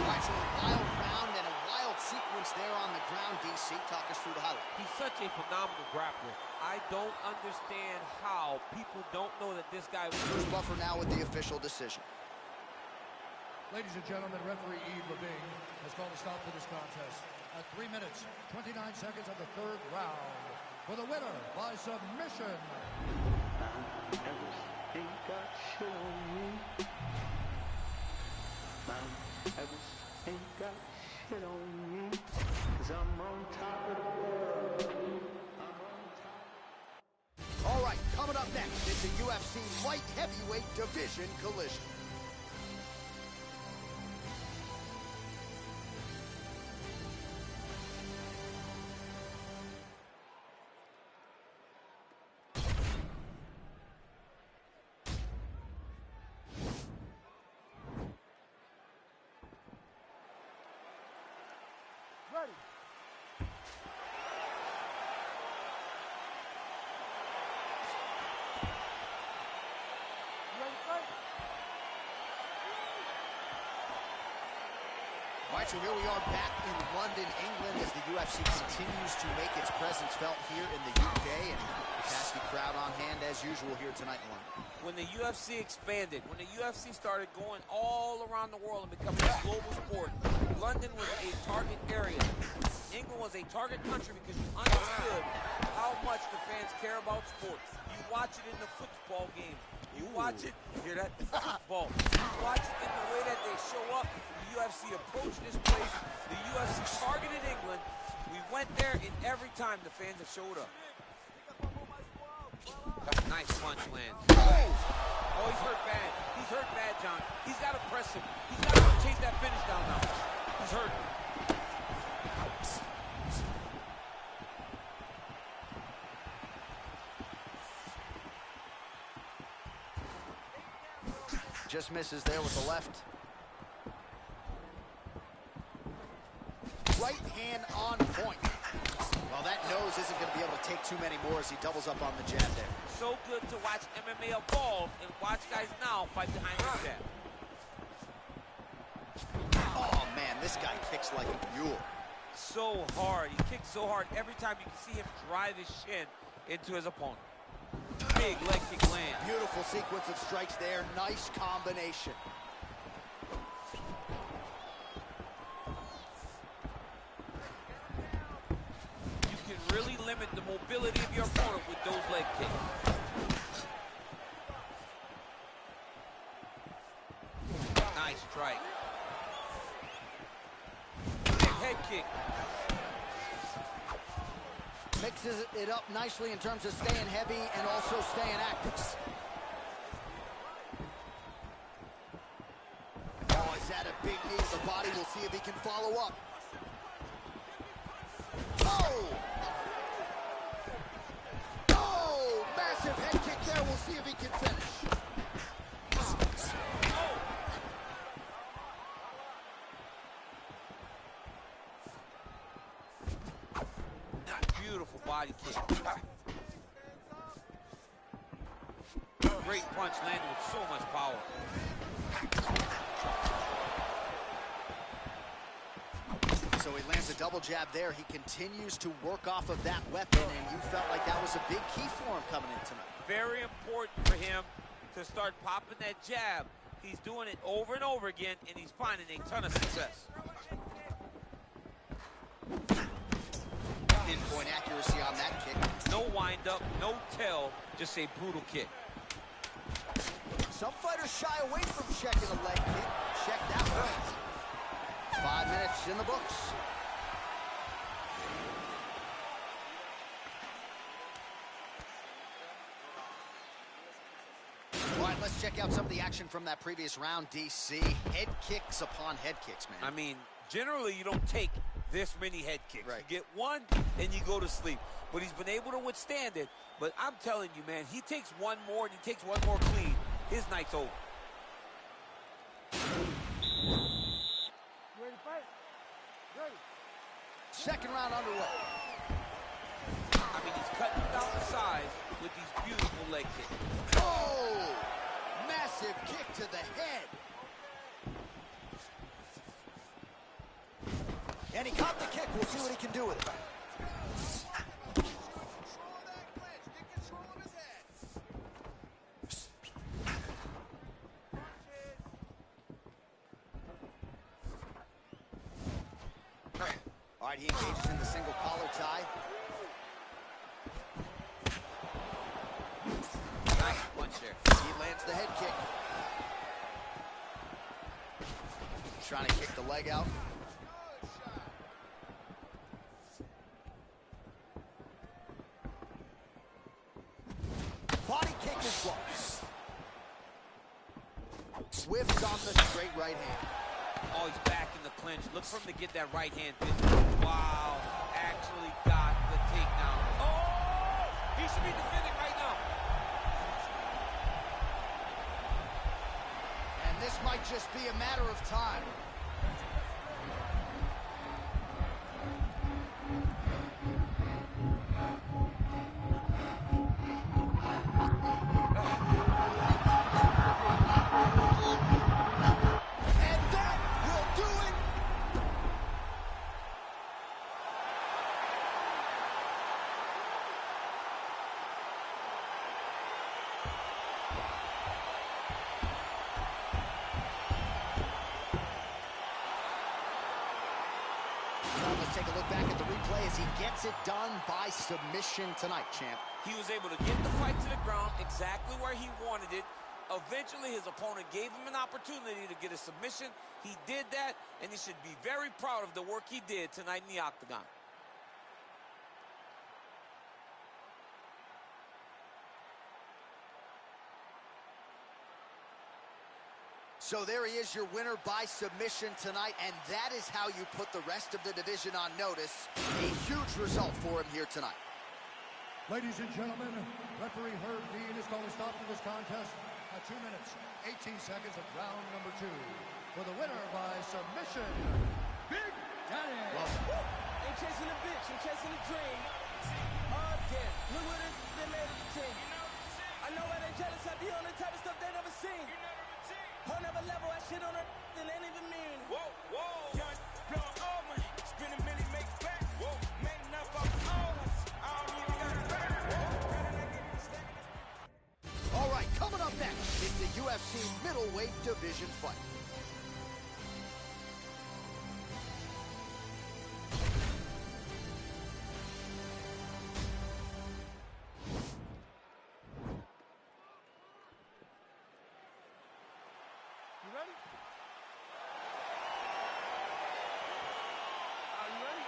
Right, so a wild round and a wild sequence there on the ground. DC, talk us through the highlight. He's such a phenomenal grappler. I don't understand how people don't know that this guy was... Bruce Buffer now with the official decision. Ladies and gentlemen, referee Yves Lavigne has called a stop to this contest at 3 minutes, 29 seconds of the third round. For the winner by submission. Ain't got shit on me. Ain't got shit on me. 'Cause I'm on top of the world. I'm on top. All right, coming up next, it's a UFC light heavyweight division collision. Ready. All right, so here we are back in London, England, as the UFC continues to make its presence felt here in the UK, and the Cassidy crowd on hand as usual here tonight in London. When the UFC expanded, when the UFC started going all around the world and becoming a global sport, London was a target area. England was a target country because you understood how much the fans care about sports. You watch it in the football game. You watch it, hear that? Football. You watch it in the way that they show up. The UFC approached this place. The UFC targeted England. We went there, and every time the fans have showed up. That's a nice punch land. Oh, he's hurt bad. He's hurt bad, John. He's got to press him. He's got to chase that finish down now. He's hurt. Just misses there with the left. Right hand on point. Well, that nose isn't going to be able to take too many more as he doubles up on the jab there. So good to watch MMA evolve and watch guys now fight behind the jab. Oh, man, this guy kicks like a mule. So hard. He kicks so hard. Every time you can see him drive his shin into his opponent. Big leg kick land. Beautiful sequence of strikes there. Nice combination. You can really limit the mobility of your opponent with those leg kicks. Nice strike. Big head kick. Mixes it up nicely in terms of staying heavy and also staying active. Oh, is that a big knee to the body? We'll see if he can follow up. Oh! Oh! Massive head kick there body kick. Great punch landed with so much power. So he lands a double jab there. He continues to work off of that weapon, and you felt like that was a big key for him coming in tonight. Very important for him to start popping that jab. He's doing it over and over again, and he's finding a ton of success. Pinpoint accuracy on that kick. No wind up, no tell, just a brutal kick. Some fighters shy away from checking a leg kick. Check that one. 5 minutes in the books. All right, let's check out some of the action from that previous round, DC. Head kicks upon head kicks, man. I mean, generally you don't take this many head kicks. Right. You get one and you go to sleep. But he's been able to withstand it. But I'm telling you, man, he takes one more and he takes one more clean. His night's over. Ready to fight? Ready. Second round underway. I mean, he's cutting down the size with these beautiful leg kicks. Oh! Massive kick to the head. And he caught the kick. We'll see what he can do with it. All right, he engages in the single collar tie. Nice punch there. He lands the head kick. Trying to kick the leg out. Body kick is blocked. Swift on the straight right hand. Oh, he's back in the clinch. Look for him to get that right hand. Wow, actually got the takedown. Oh, he should be defending right now. And this might just be a matter of time. Let's take a look back at the replay as he gets it done by submission tonight, champ. He was able to get the fight to the ground exactly where he wanted it. Eventually, his opponent gave him an opportunity to get a submission. He did that, and he should be very proud of the work he did tonight in the octagon. So there he is, your winner by submission tonight, and that is how you put the rest of the division on notice. A huge result for him here tonight. Ladies and gentlemen, referee Herb Dean has called a stop to this contest at 2 minutes, 18 seconds of round number 2. For the winner by submission, Big Daddy. Ain't chasing a bitch, I'm chasing a dream. Again, look what this they made of the team. I know why they jealous, I be on the type of stuff they never seen. Whole never level, I shit on her, they ain't even mean. Whoa, whoa. Young, blowing all money, spend a million, make it back. Whoa, made enough off the old hustle, I don't even got it back. All right, coming up next, it's the UFC middleweight division fight. You ready? Are you ready?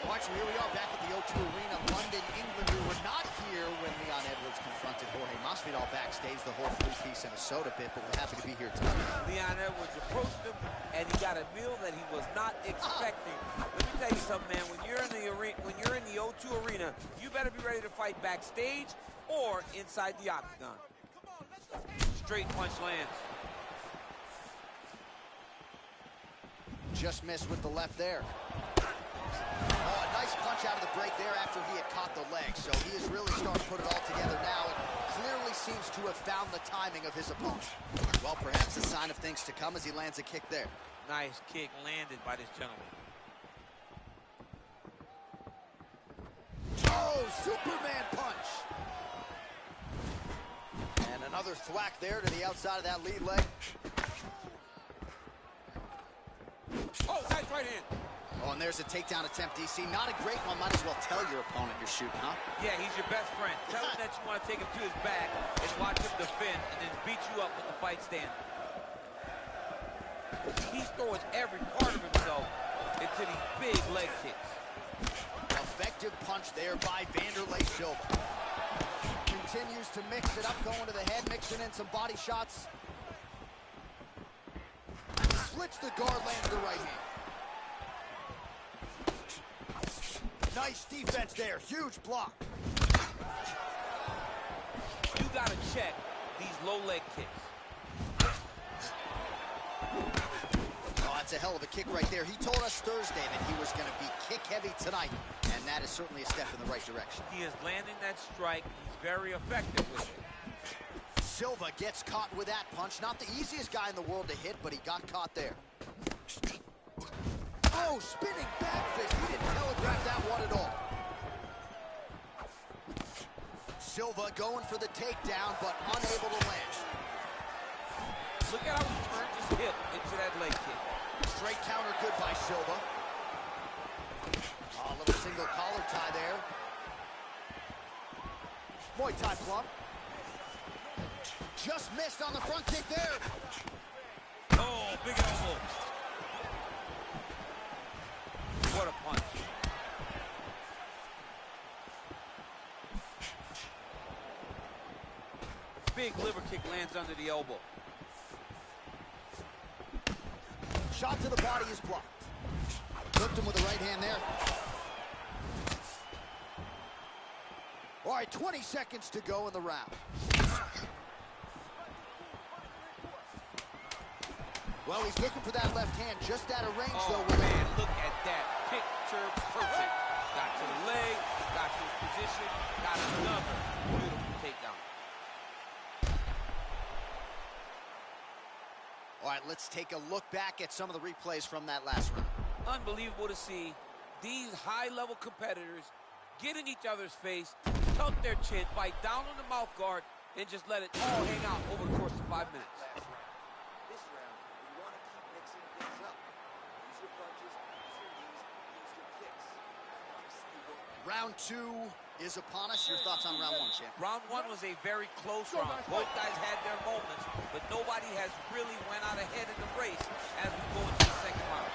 All right, so here we are back at the O2 Arena, London, England. We were not here when Leon Edwards confronted Jorge Masvidal backstage, the whole 3-piece and a soda bit, but we're happy to be here tonight. Leon Edwards approached him, and he got a meal that he was not expecting. Let me tell you something, man. When you're in the O2 Arena, you better be ready to fight backstage or inside the octagon. Straight punch lands. just missed with the left there. Oh, a nice punch out of the break there after he had caught the leg. So he is really starting to put it all together now and clearly seems to have found the timing of his opponent. Well, perhaps a sign of things to come as he lands a kick there. Nice kick landed by this gentleman. Oh, Superman punch. And another thwack there to the outside of that lead leg. Oh, nice right hand. Oh, and there's a takedown attempt, DC. Not a great one. Might as well tell your opponent you're shooting, huh? Yeah, he's your best friend. Tell him that you want to take him to his back and watch him defend and then beat you up with the fight stand. He's throwing every part of himself into these big leg kicks. Effective punch there by Wanderlei Silva. Continues to mix it up, going to the head, mixing in some body shots. Splits the guard, lands the right hand. Nice defense there, huge block. You gotta check these low leg kicks. Oh, that's a hell of a kick right there. He told us Thursday that he was going to be kick heavy tonight, and that is certainly a step in the right direction. He is landing that strike. He's very effective with it. Silva gets caught with that punch. Not the easiest guy in the world to hit, but he got caught there. Oh, spinning back fist. He didn't telegraph that one at all. Silva going for the takedown, but unable to land. Look at how he turned his hip into that leg kick. Straight counter good by Silva. Oh, a little single collar tie there. Muay Thai plump. Just missed on the front kick there. Oh, big elbow. What a punch. Big liver kick lands under the elbow. Shot to the body is blocked. Hooked him with the right hand there. All right, 20 seconds to go in the round. Well, he's looking for that left hand just out of range, though. Oh, man, look at that. Picture perfect. Got to the leg, got to his position, got another beautiful takedown. All right, let's take a look back at some of the replays from that last round. Unbelievable to see these high-level competitors get in each other's face, tuck their chin, bite down on the mouth guard, and just let it all hang out over the course of 5 minutes. This round, you want to keep mixing things up. Use your punches, use your knees, use your kicks. I want to see you go. Round 2 is upon us. Your thoughts on round 1, champ? Round 1 was a very close round. Both guys had their moments, but nobody has really went out ahead in the race as we go into the second round.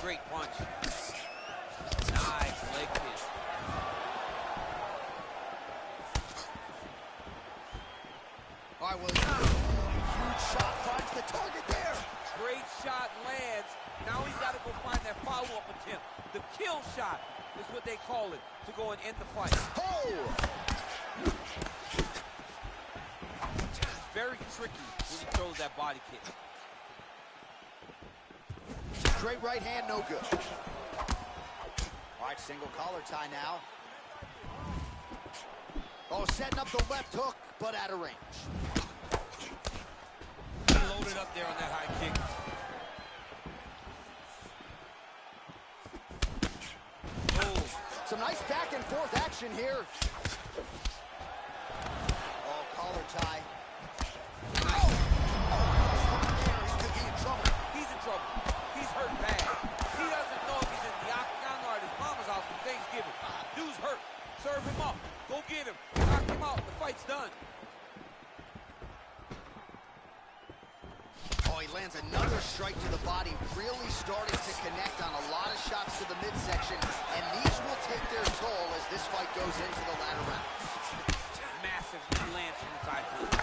Great punch. Nice leg kick. All right, well, huge shot finds the target there. Great shot lands. Now he's got to go find that follow-up attempt. The kill shot is what they call it to go and end the fight. Oh! It's very tricky when he throws that body kick. Straight right hand, no good. All right, single collar tie now. Oh, setting up the left hook, but out of range. He loaded up there on that high kick. Some nice back and forth action here. Oh, collar tie. Oh! He could be in trouble. He's in trouble. He's hurt bad. He doesn't know if he's in the octagon or at his mama's house for Thanksgiving. Dude's hurt. Serve him up. Go get him. Knock him out. The fight's done. Oh, he lands another strike to the body, really starting to connect on a lot of shots to the midsection, and these will take their toll as this fight goes into the latter rounds. Massive lance from the Thai clinch.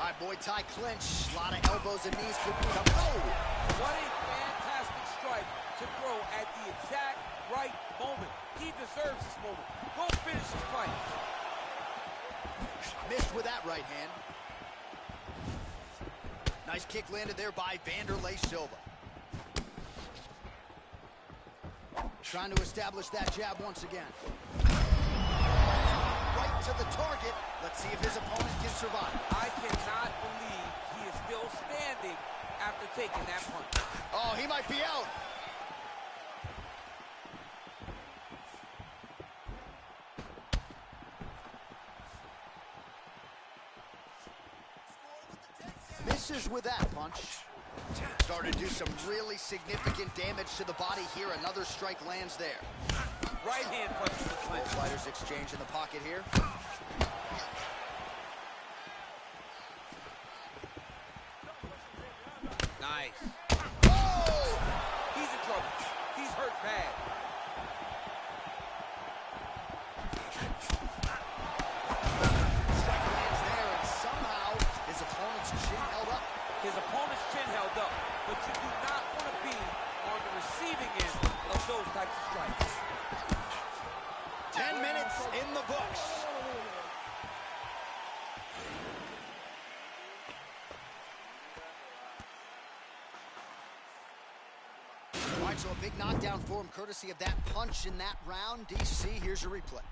All right, Muay Thai clinch. A lot of elbows and knees could come. Oh! What a fantastic strike to throw at the exact right moment. He deserves this moment. Go finish this fight. Missed with that right hand. Nice kick landed there by Vanderlei Silva. Trying to establish that jab once again. Right to the target. Let's see if his opponent can survive. I cannot believe he is still standing after taking that punch. Oh, he might be out. Misses with that punch. Started to do some really significant damage to the body here. Another strike lands there. Right hand punch to the clinch. Both fighters exchange in the pocket here. Nice. Oh! He's in trouble. He's hurt bad. Strike lands there, and somehow his opponent's chin held up. His opponent's chin held up, but you do not want to be on the receiving end of those types of strikes. 10 minutes in the books. All right, so a big knockdown for him, courtesy of that punch in that round. DC, here's your replay.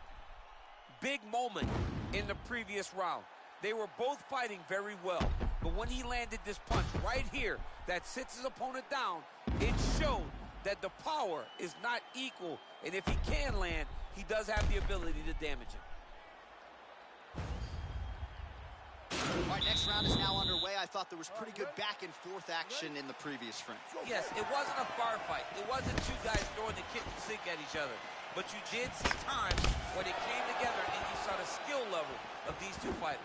Big moment in the previous round. They were both fighting very well, but when he landed this punch right here that sits his opponent down, it showed that the power is not equal, and if he can land, he does have the ability to damage him. All right, next round is now underway. I thought there was pretty good back and forth action in the previous frame. Yes, it wasn't a bar fight. It wasn't two guys throwing the kitchen sink at each other. But you did see times when it came together and you saw the skill level of these two fighters.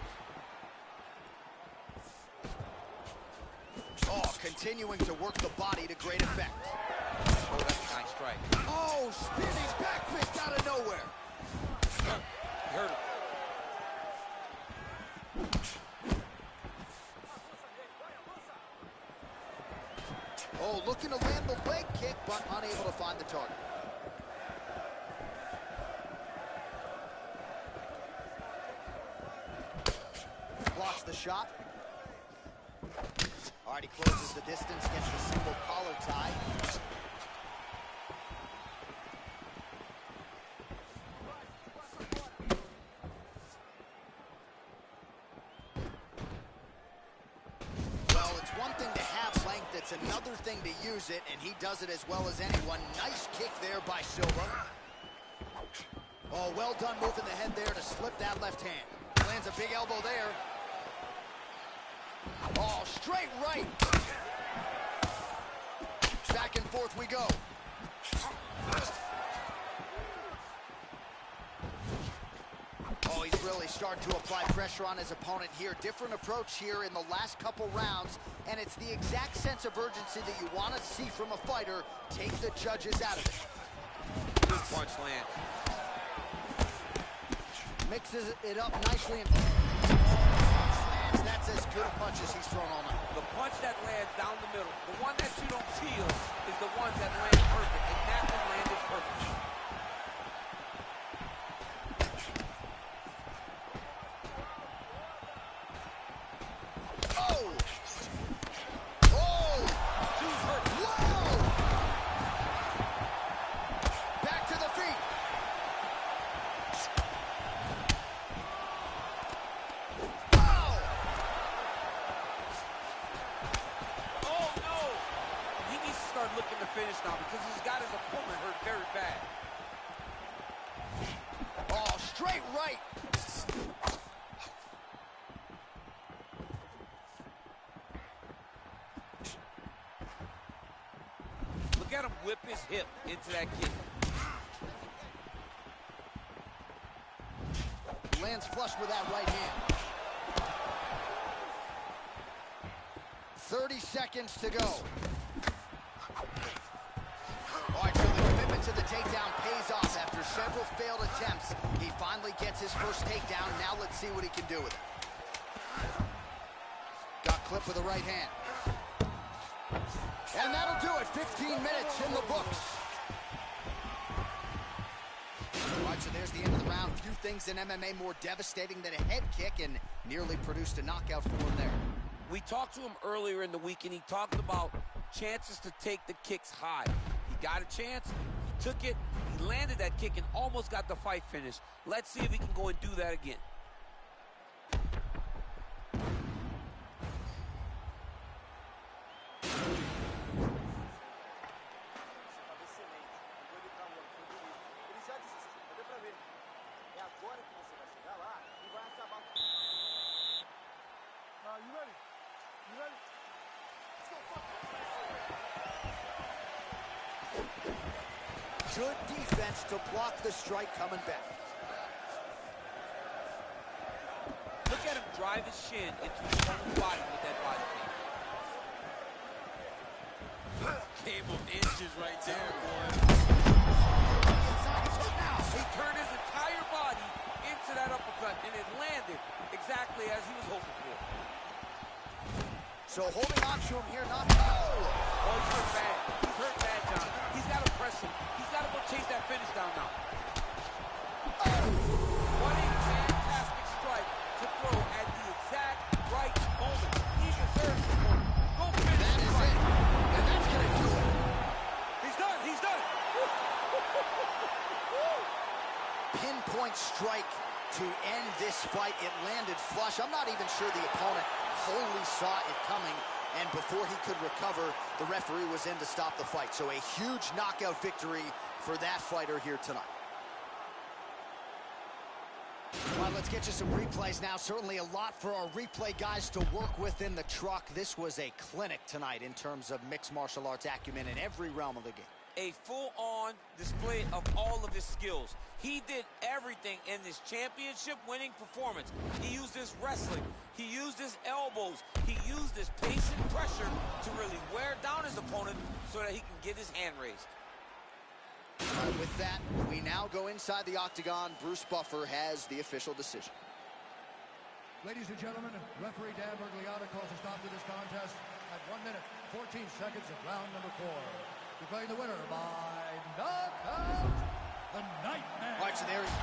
Oh, continuing to work the body to great effect. Oh, that's a nice strike. Oh, spinning back fist out of nowhere. He hurt him. Oh, looking to land the leg kick, but unable to find the target. Blocks the shot. All right, he closes the distance, gets the single collar tie. Well, it's one thing to have length, it's another thing to use it, and he does it as well as anyone. Nice kick there by Silva. Oh, well done moving the head there to slip that left hand. Lands a big elbow there. Oh, straight right. Back and forth we go. Oh, he's really starting to apply pressure on his opponent here. Different approach here in the last couple rounds, and it's the exact sense of urgency that you want to see from a fighter. Take the judges out of it. Good punch land. Mixes it up nicely and that's as good a punch as he's thrown all night. The punch that lands down the middle, the one that you don't feel, is the one that lands perfect, and that one landed perfect. Oh! Oh! Dude's hurt. Whoa! Back to the feet. Looking to finish now because he's got his opponent hurt very bad. Oh, straight right. Look at him whip his hip into that kick. Lands flush with that right hand. 30 seconds to go. All right, so the commitment to the takedown pays off. After several failed attempts, he finally gets his first takedown. Now let's see what he can do with it. Got clipped with the right hand. And that'll do it. 15 minutes in the books. All right, so there's the end of the round. Few things in MMA more devastating than a head kick, and nearly produced a knockout for him there. We talked to him earlier in the week, and he talked about chances to take the kicks high. He got a chance, he took it, he landed that kick, and almost got the fight finished. Let's see if he can go and do that again. Good defense to block the strike coming back. Look at him drive his shin into his own body with that body kick. Game of inches right there, boy. He turned his entire body into that uppercut, and it landed exactly as he was hoping for. So holding on to him here, not... Oh, he's hurt bad. He's hurt bad, John. He's got to press him. He's got to go chase that finish down now. What a fantastic strike to throw at the exact right moment. He deserves the point. Go finish that is right. It. And that's going to do it. He's done. He's done. Pinpoint strike to end this fight. It landed flush. I'm not even sure the opponent wholly saw it coming, and before he could recover, the referee was in to stop the fight. So a huge knockout victory for that fighter here tonight. All right, let's get you some replays now. Certainly a lot for our replay guys to work with in the truck. This was a clinic tonight in terms of mixed martial arts acumen in every realm of the game. A full-on display of all of his skills. He did everything in this championship-winning performance. He used his wrestling. He used his elbows. He used his pace and pressure to really wear down his opponent so that he can get his hand raised. All right, with that, we now go inside the octagon. Bruce Buffer has the official decision. Ladies and gentlemen, referee Dan Bergliata calls a stop to this contest at 1 minute, 14 seconds of round number 4. Declaring the winner by knockout, the Nightmare. All right, so there he is.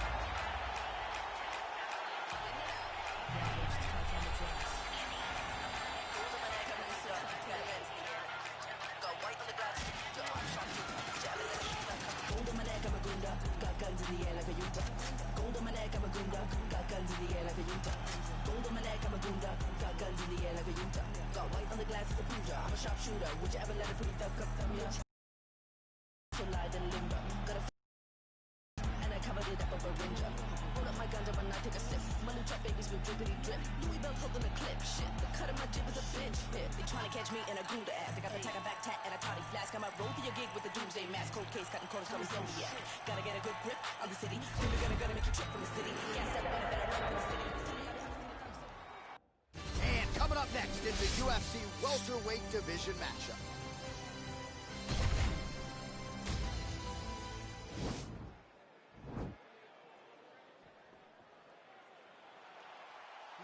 Got white on the glass as a bruiser. I'm a sharpshooter. Would you ever let a pretty thug come from me? So light and limber. Got a and I covered it up with a ringer. Hold up my ganja when I take a sip. My new trap babies with drippity drip. Louis belt holding a clip. Shit, the cut of my jib is a bitch. Yeah, they trying to catch me in a Gouda ass. They got the tag a back tat and a toddy flask. I might roll through your gig with a doomsday mask. Cold case, cutting corners, call me Zodiac. Gotta get a good grip on the city. We're gonna make you trip from the city. Gas up, better run from the city. And coming up next in the UFC welterweight division matchup.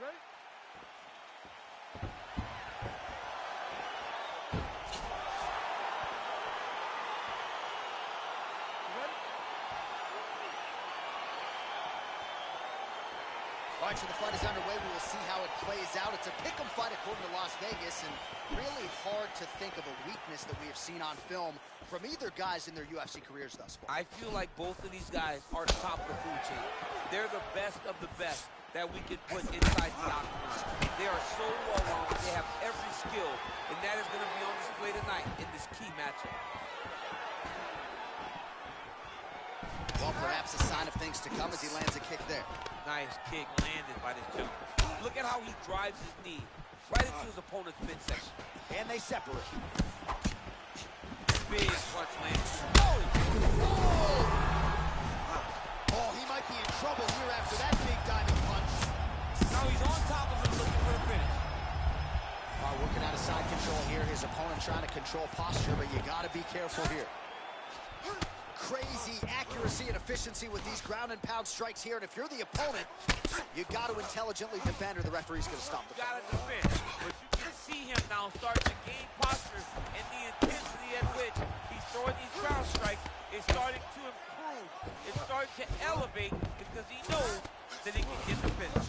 Ready? All right, so the fight is underway. We will see how it plays out. It's a pick'em fight according to Las Vegas, and really hard to think of a weakness that we have seen on film from either guys in their UFC careers thus far. I feel like both of these guys are top of the food chain. They're the best of the best that we could put inside the octagon. They are so well-rounded. They have every skill, and that is going to be on display tonight in this key matchup. Well, perhaps a sign of things to come as he lands a kick there. Nice kick landed by this gentleman. Look at how he drives his knee right into his opponent's midsection. And they separate. Big punch landed. Oh, he might be in trouble here after that big diamond punch. Now he's on top of him looking for the finish. Working out of side control here. His opponent trying to control posture, but you got to be careful here. Crazy accuracy and efficiency with these ground and pound strikes here, and if you're the opponent, you got to intelligently defend or the referee's going to stop the fight. You got to defend, but you can see him now starting to gain posture, and the intensity at which he's throwing these ground strikes is starting to improve. It's starting to elevate because he knows that he can get the finish.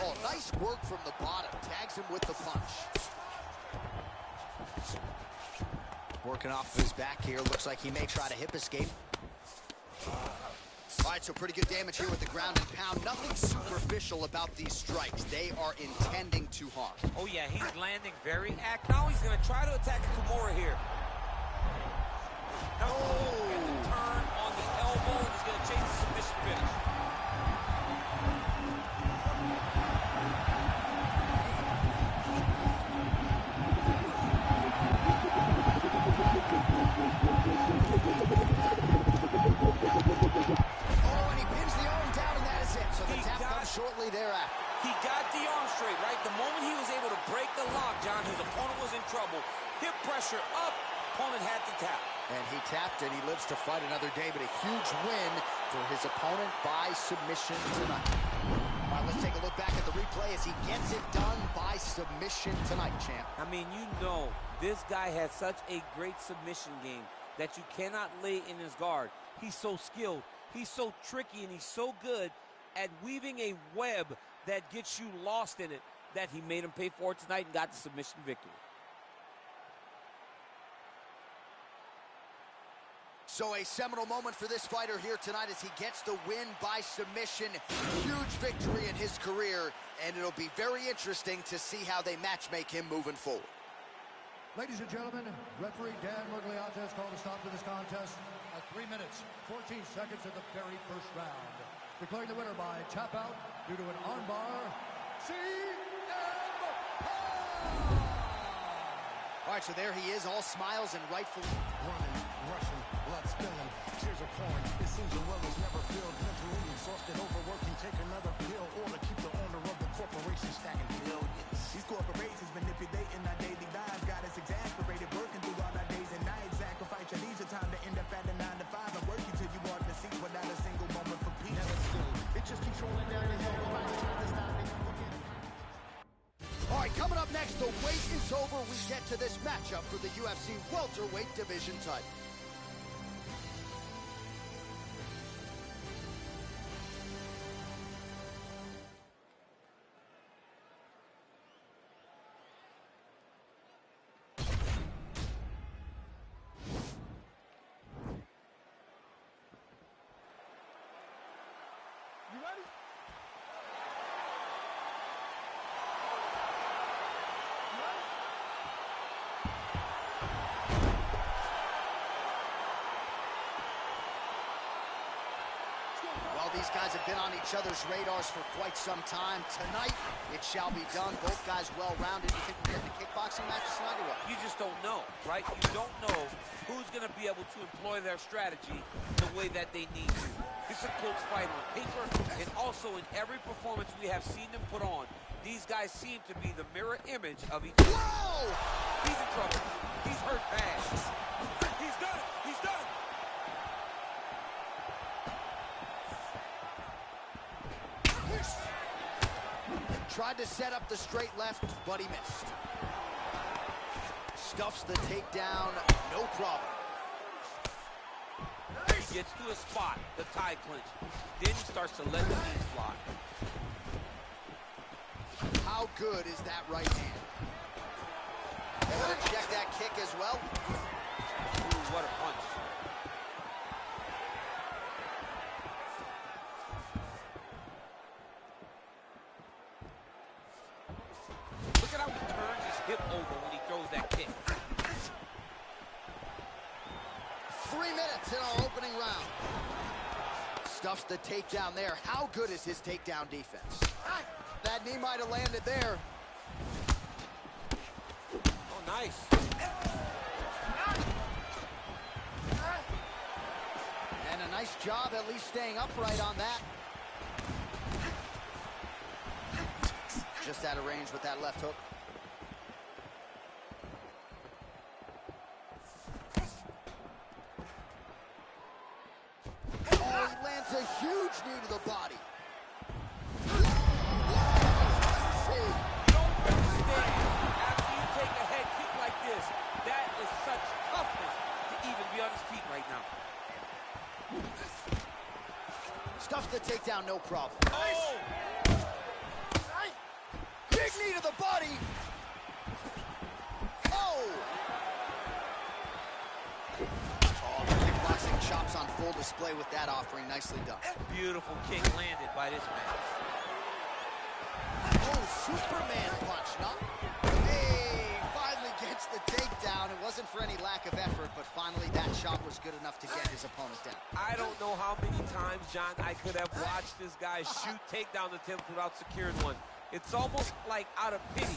Oh, nice work from the bottom. Tags him with the punch. Working off of his back here. Looks like he may try to hip escape. All right, so pretty good damage here with the ground and pound. Nothing superficial about these strikes. They are intending to harm. Oh, yeah, he's landing very active. Now he's going to try to attack Kimura here. Now, get the turn on the elbow, and he's going to chase the submission finish. Shortly thereafter. He got the arm straight, right? The moment he was able to break the lock, John, his opponent was in trouble. Hip pressure up, opponent had to tap. And he tapped and he lives to fight another day, but a huge win for his opponent by submission tonight. All right, let's take a look back at the replay as he gets it done by submission tonight, champ. I mean, you know, this guy has such a great submission game that you cannot lay in his guard. He's so skilled, he's so tricky, and he's so good at weaving a web that gets you lost in it, that he made him pay for it tonight and got the submission victory. So a seminal moment for this fighter here tonight as he gets the win by submission. Huge victory in his career, and it'll be very interesting to see how they match-make him moving forward. Ladies and gentlemen, referee Dan Miragliotta has called a stop to this contest at 3 minutes, 14 seconds of the very first round. Declaring the winner by tap out due to an armbar, CM Punk! All right, so there he is, all smiles and rightfully running, rushing, blood spilling, tears are pouring. It seems the well is never filled. Mentally exhausted, overworking, take another pill, or to keep the owner of the corporation stacking billions. These corporations manipulating our daily lives, got us exasperated, working through all our days and nights. Sacrifice your leisure time to end up at a 9 to 5 and working till you are deceased without a single moment for peace. Never still, it just keeps rolling down the hill. Nobody's trying to stop it. All right, coming up next, the wait is over. We get to this matchup for the UFC welterweight division title. You ready? Well, these guys have been on each other's radars for quite some time. Tonight, it shall be done. Both guys well-rounded. You think we get the kickboxing matches tonight or what? You just don't know, right? You don't know who's going to be able to employ their strategy the way that they need to. It's a close fight on paper, and also in every performance we have seen them put on. These guys seem to be the mirror image of each other. Whoa! He's in trouble. He's hurt bad. He's done it. He's done it. Tried to set up the straight left, but he missed. Stuffs the takedown, no problem. He gets to a spot, the tie clinch. Then he starts to let the knees fly. How good is that right hand? Able to check that kick as well. Ooh, what a punch. Look at how he turns his hip over when he throws that kick. 3 minutes in our opening round. Stuffs the takedown there. How good is his takedown defense? That knee might have landed there. Oh, nice. And a nice job at least staying upright on that. Just out of range with that left hook. Oh, he lands a huge knee to the body. Don't understand. After you take a head kick like this, that is such toughness to even be on his feet right now. Stuffs the takedown, no problem. Oh! knee to the body. Oh! Oh, the kickboxing chops on full display with that offering. Nicely done. Beautiful kick landed by this man. Oh, Superman punch, no? Hey, finally gets the takedown. It wasn't for any lack of effort, but finally that shot was good enough to get his opponent down. I don't know how many times, John, I could have watched this guy shoot takedown attempts without securing one. It's almost like out of pity.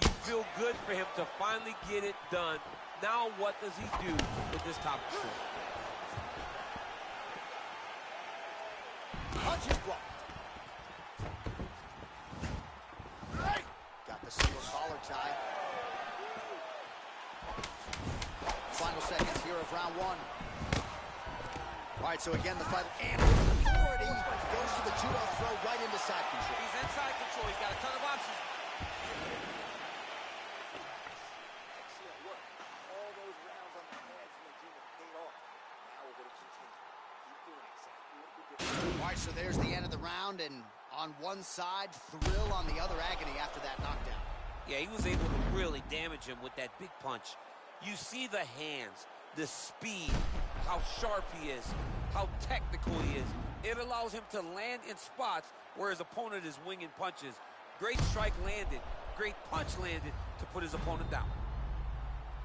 You feel good for him to finally get it done. Now what does he do with this top control? Punch is blocked. Got the single collar tie. Final seconds here of round one. All right, so again, the fight and authority goes to the judo throw right into side control. He's inside control. He's got a ton of options. Excellent work. All those rounds on the pads in the gym have paid off. Now we're going to continue. Keep doing exactly what we did. All right, so there's the end of the round, and on one side, thrill, on the other, agony after that knockdown. Yeah, he was able to really damage him with that big punch. You see the hands, the speed, how sharp he is, how technical he is. It allows him to land in spots where his opponent is winging punches. Great strike landed, great punch landed to put his opponent down.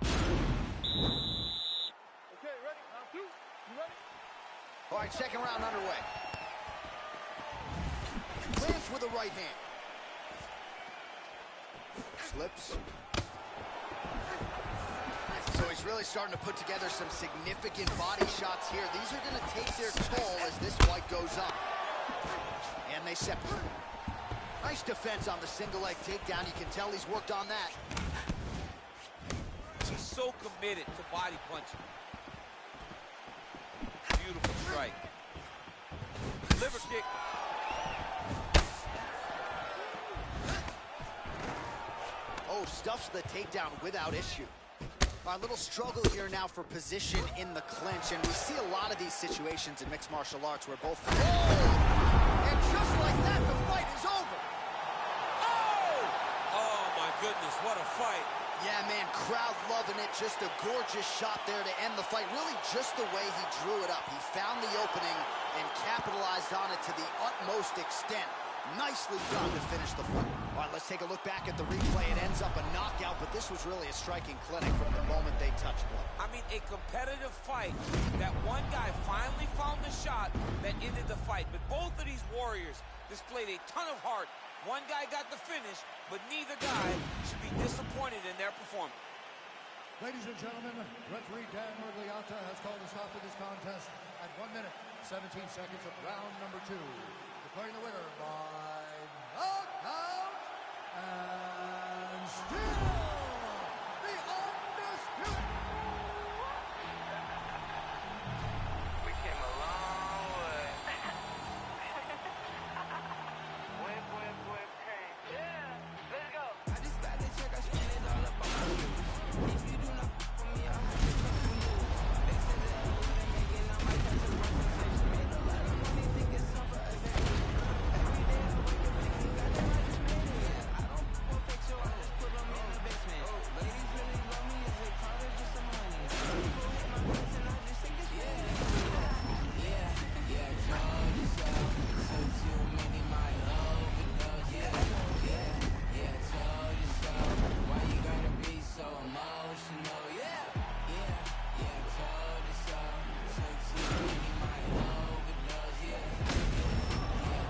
Okay, ready? Round two. You ready? All right, second round underway. Lands with the right hand. Slips. So he's really starting to put together some significant body shots here. These are going to take their toll as this fight goes on. And they separate. Nice defense on the single leg takedown. You can tell he's worked on that. He's so committed to body punching. Beautiful strike. Liver kick. Oh, stuffs the takedown without issue. A little struggle here now for position in the clinch, and we see a lot of these situations in mixed martial arts where both... Oh! And just like that, the fight is over! Oh! Oh, my goodness, what a fight. Yeah, man, crowd loving it. Just a gorgeous shot there to end the fight. Really just the way he drew it up. He found the opening and capitalized on it to the utmost extent. Nicely done to finish the fight. All right, let's take a look back at the replay. It ends up a knockout, but this was really a striking clinic from the moment they touched blood. I mean, a competitive fight that one guy finally found the shot that ended the fight. But both of these warriors displayed a ton of heart. One guy got the finish, but neither guy should be disappointed in their performance. Ladies and gentlemen, referee Dan Miragliotta has called a stop to this contest at 1 minute, 17 seconds of round number 2. Declaring the winner by knockout and still the undisputed. We came a long way. Whip, whip, whip, hey. Yeah, let's go. I just got the check, I spent it all up on my shoes. If you do not for me, I'll have to cut you loose. They said that I wouldn't make it, I might catch a presentation. Made a lot of money, think it's some for advantage. Every day I wake up thinking, goddamn, I just made it. Yeah, I don't want fake show, I just put them in the basement. Ladies really love me, is it crowded, just some money. People hit my guts and I just think it's funny. Yeah, told you so. Took too many, might overdose. Yeah, told you so. Why you gotta be so emotional? Yeah, told you so. Took too many, might overdose. Yeah,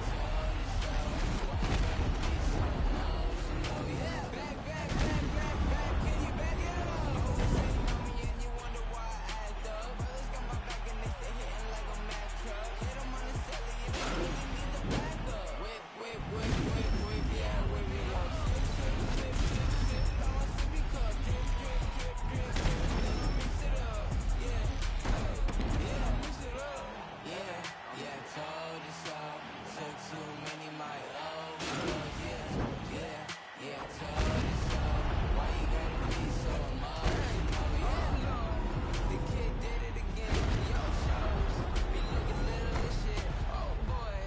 told you so. Why you gotta be so emotional? Yeah, back, can you back it up? Always hating on me and you wonder why I act up. Brothers got my back and they stay hitting like a Mack truck. Hit them on the celly and they really need the backup. Whip, yeah, whip it up. Sip, throw a sippy cup. Drip, mix it up. Yeah, mix it up. Yeah, told you so. Took too many, might overdose. Yeah, told you so. Why you gotta be so emotional? Yeah, the kid did it again. Yo, shows be looking little as shit. Oh boy,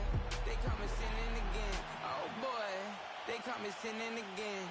they come and sinning again. Oh boy, they come and sinning again.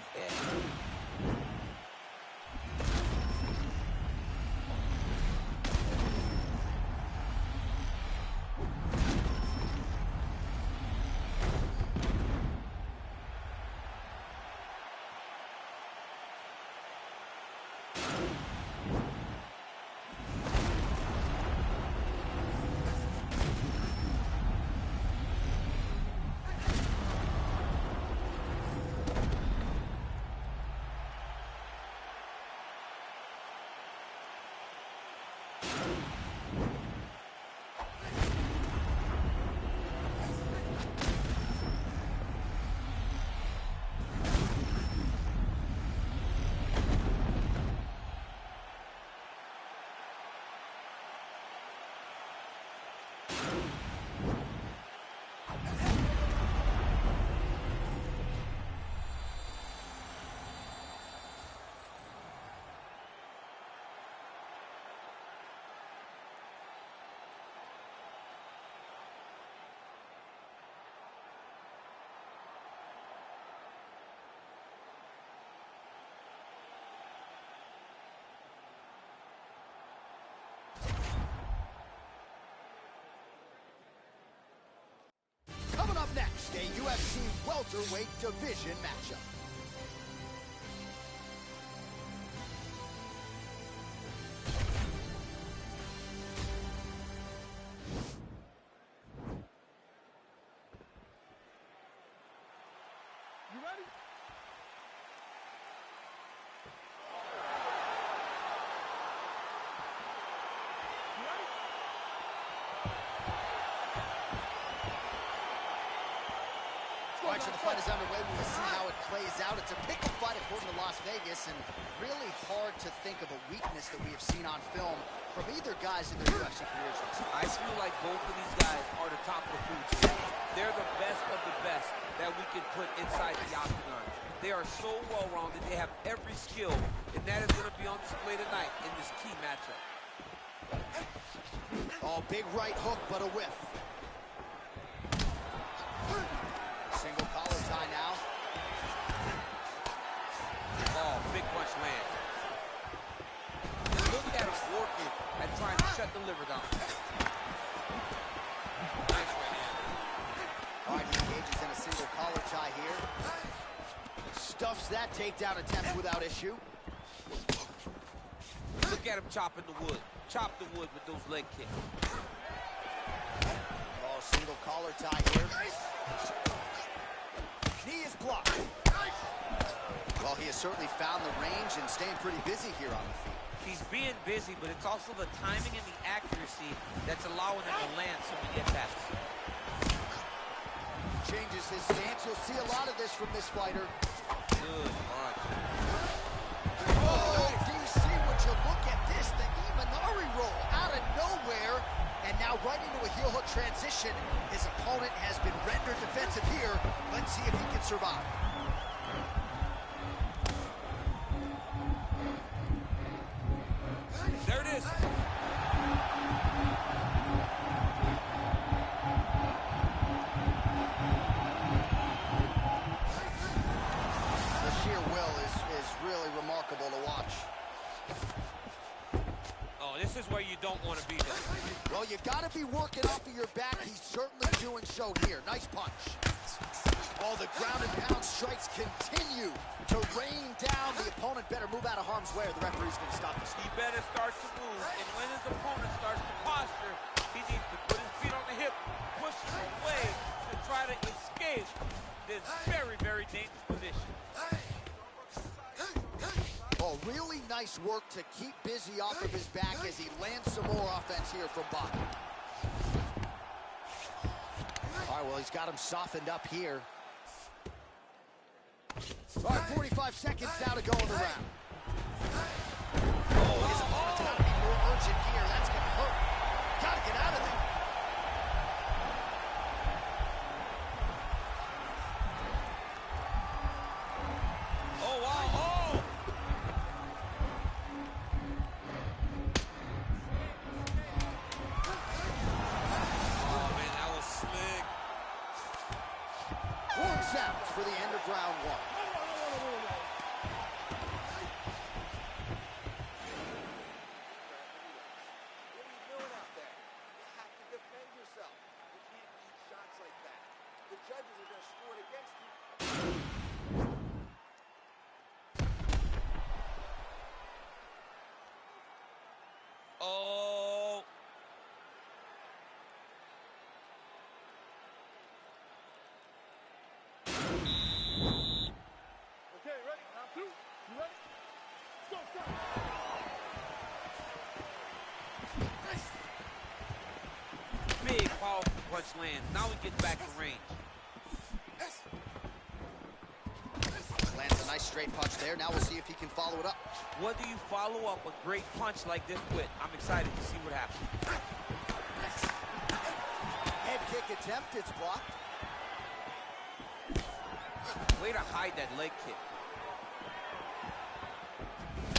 Coming up next, a UFC welterweight division matchup. You ready? All right, so the fight is underway. We will see how it plays out. It's a pick'em fight according to Las Vegas, and really hard to think of a weakness that we have seen on film from either guys in their UFC careers. I feel like both of these guys are the top of the food chain. They're the best of the best that we can put inside the octagon. They are so well-rounded. They have every skill, and that is going to be on display tonight in this key matchup. Oh, big right hook, but a whiff. Single collar tie now. Oh, big punch lands. Look at him working and trying to shut the liver down. Nice right hand. All right, he engages in a single collar tie here. Stuffs that takedown attempt without issue. Look at him chopping the wood. Chop the wood with those leg kicks. Oh, single collar tie here. Knee is blocked. Well, he has certainly found the range and staying pretty busy here on the feet. He's being busy, but it's also the timing and the accuracy that's allowing him to land so many attacks. Changes his stance. You'll see a lot of this from this fighter. Good punch. Oh, DC, would you look at this? The Imanari roll out of nowhere. And now right into a heel hook transition. His opponent has been rendered defensive here. Let's see if he can survive. There it is. The sheer will is really remarkable to watch. Oh, this is where you don't want to be there. Well, you got to be working off of your back. He's certainly doing so here. Nice punch. Oh, the ground and pound strikes continue to rain down. The opponent better move out of harm's way or the referee's going to stop this. He better start to move, and when his opponent starts to posture, he needs to put his feet on the hip, push him away to try to escape this very, very dangerous position. Oh, really nice work to keep busy off of his back as he lands some more offense here from Bobby. All right, well, he's got him softened up here. All right, 45 seconds now to go in the round. Oh, his opponent's got to be more urgent here. That's going to hurt. Got to get out of there. Oh, wow. Oh! Oh, man, that was slick. Horn sounds for the end of round one. What are you doing out there? You have to defend yourself. You can't eat shots like that. The judges are going to score it against you. punch lands. Now he gets back to range. Lands a nice straight punch there. Now we'll see if he can follow it up. What do you follow up a great punch like this with? I'm excited to see what happens. Head kick attempt, it's blocked. Way to hide that leg kick.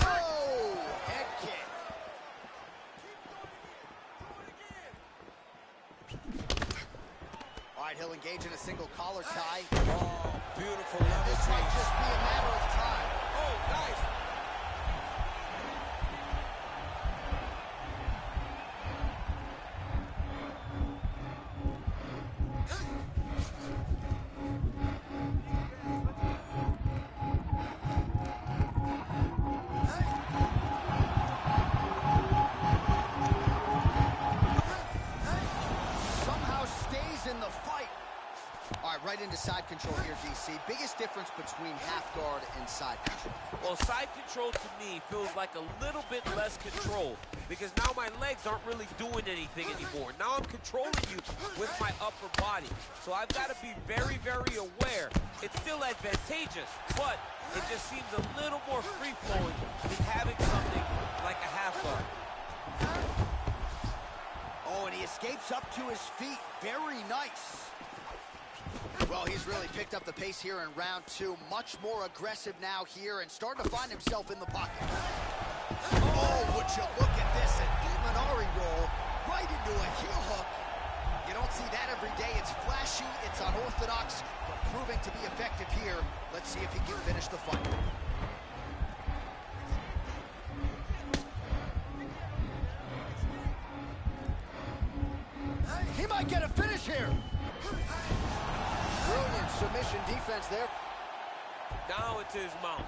Oh, head kick. All right, he'll engage in a single collar tie. Oh, beautiful level This might just be a matter of time. Oh, nice. Somehow stays in the fight. All right, right into side control here, DC. Biggest difference between half guard and side control. Well, side control to me feels like a little bit less control because now my legs aren't really doing anything anymore. Now I'm controlling you with my upper body. So I've got to be very, very aware. It's still advantageous, but it just seems a little more free-flowing than having something like a half guard. Oh, and he escapes up to his feet. Very nice. Well, he's really picked up the pace here in round two. Much more aggressive now here and starting to find himself in the pocket. Oh, would you look at this? An Imanari roll right into a heel hook. You don't see that every day. It's flashy, it's unorthodox, but proving to be effective here. Let's see if he can finish the fight. He might get a finish here. Brilliant submission defense there. Down into his mount.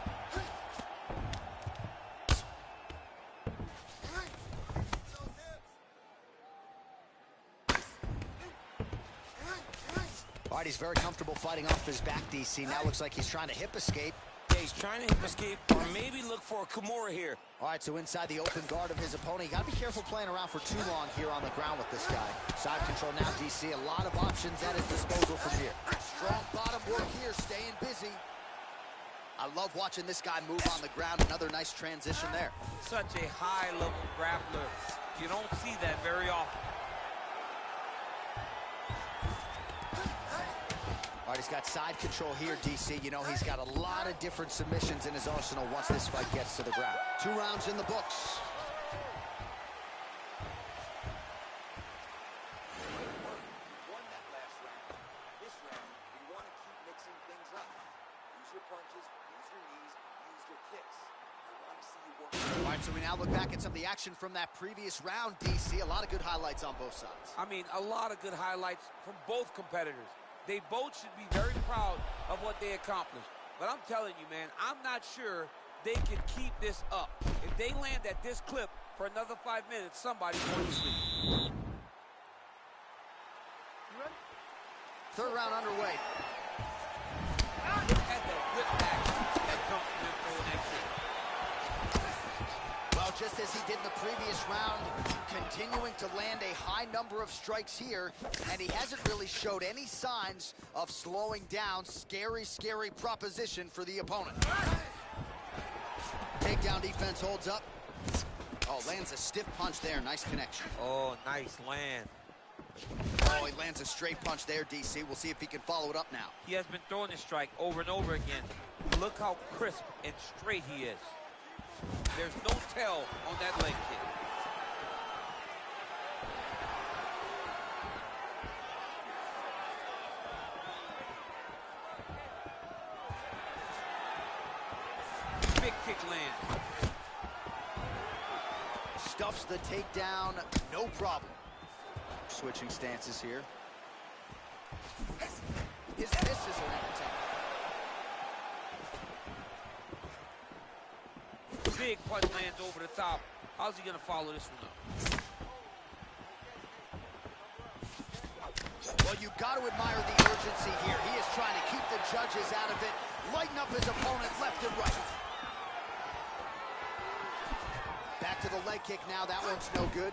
All right, he's very comfortable fighting off his back, DC. Now looks like he's trying to hip escape. Yeah, he's trying to hip escape or maybe look for a Kimura here. All right, so inside the open guard of his opponent. You got to be careful playing around for too long here on the ground with this guy. Side control now, DC. A lot of options at his disposal from here. Strong bottom work here, staying busy. I love watching this guy move on the ground. Another nice transition there. Such a high-level grappler. You don't see that very often. All right, he's got side control here, DC. You know, he's got a lot of different submissions in his arsenal once this fight gets to the ground. 2 rounds in the books. Won that last round. This round, we want to keep mixing things up. Use your punches, use your knees, use your kicks. I want to see you work. All right, so we now look back at some of the action from that previous round, DC. A lot of good highlights on both sides. I mean, a lot of good highlights from both competitors. They both should be very proud of what they accomplished. But I'm telling you, man, I'm not sure they can keep this up. If they land at this clip for another 5 minutes, somebody's going to sleep. Third round underway. Look at the whip action that comes from him throwing that kick. Well, just as he did in the previous round, continuing to land a high number of strikes here, and he hasn't really showed any signs of slowing down. Scary, scary proposition for the opponent. Takedown defense holds up. Oh, lands a stiff punch there. Nice connection. Oh, nice land. Oh, he lands a straight punch there, DC. We'll see if he can follow it up now. He has been throwing this strike over and over again. Look how crisp and straight he is. There's no tell on that leg kick. Big kick land. Stuffs the takedown, no problem. Switching stances here. His misses are entertaining. Big punch lands over the top. How's he gonna follow this one up? Well, you got to admire the urgency here. He is trying to keep the judges out of it, lighten up his opponent left and right. Back to the leg kick now. That one's no good.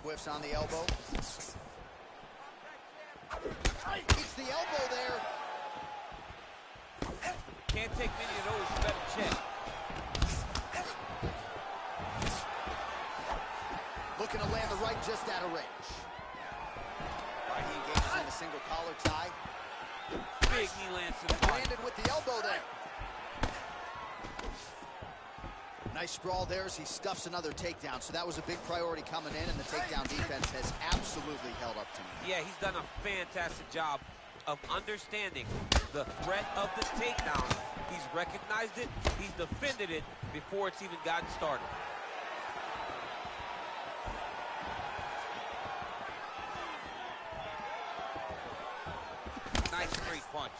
whiffs on the elbow. Eats the elbow there. Can't take many of those, you better check. Looking to land the right just out of range. All right, he engages in a single collar tie. Big knee lands to the body. Landed with the elbow there. Nice sprawl there as he stuffs another takedown. So that was a big priority coming in, and the takedown defense has absolutely held up to me. Yeah, he's done a fantastic job of understanding the threat of the takedown. He's recognized it, he's defended it before it's even gotten started. Nice straight punch.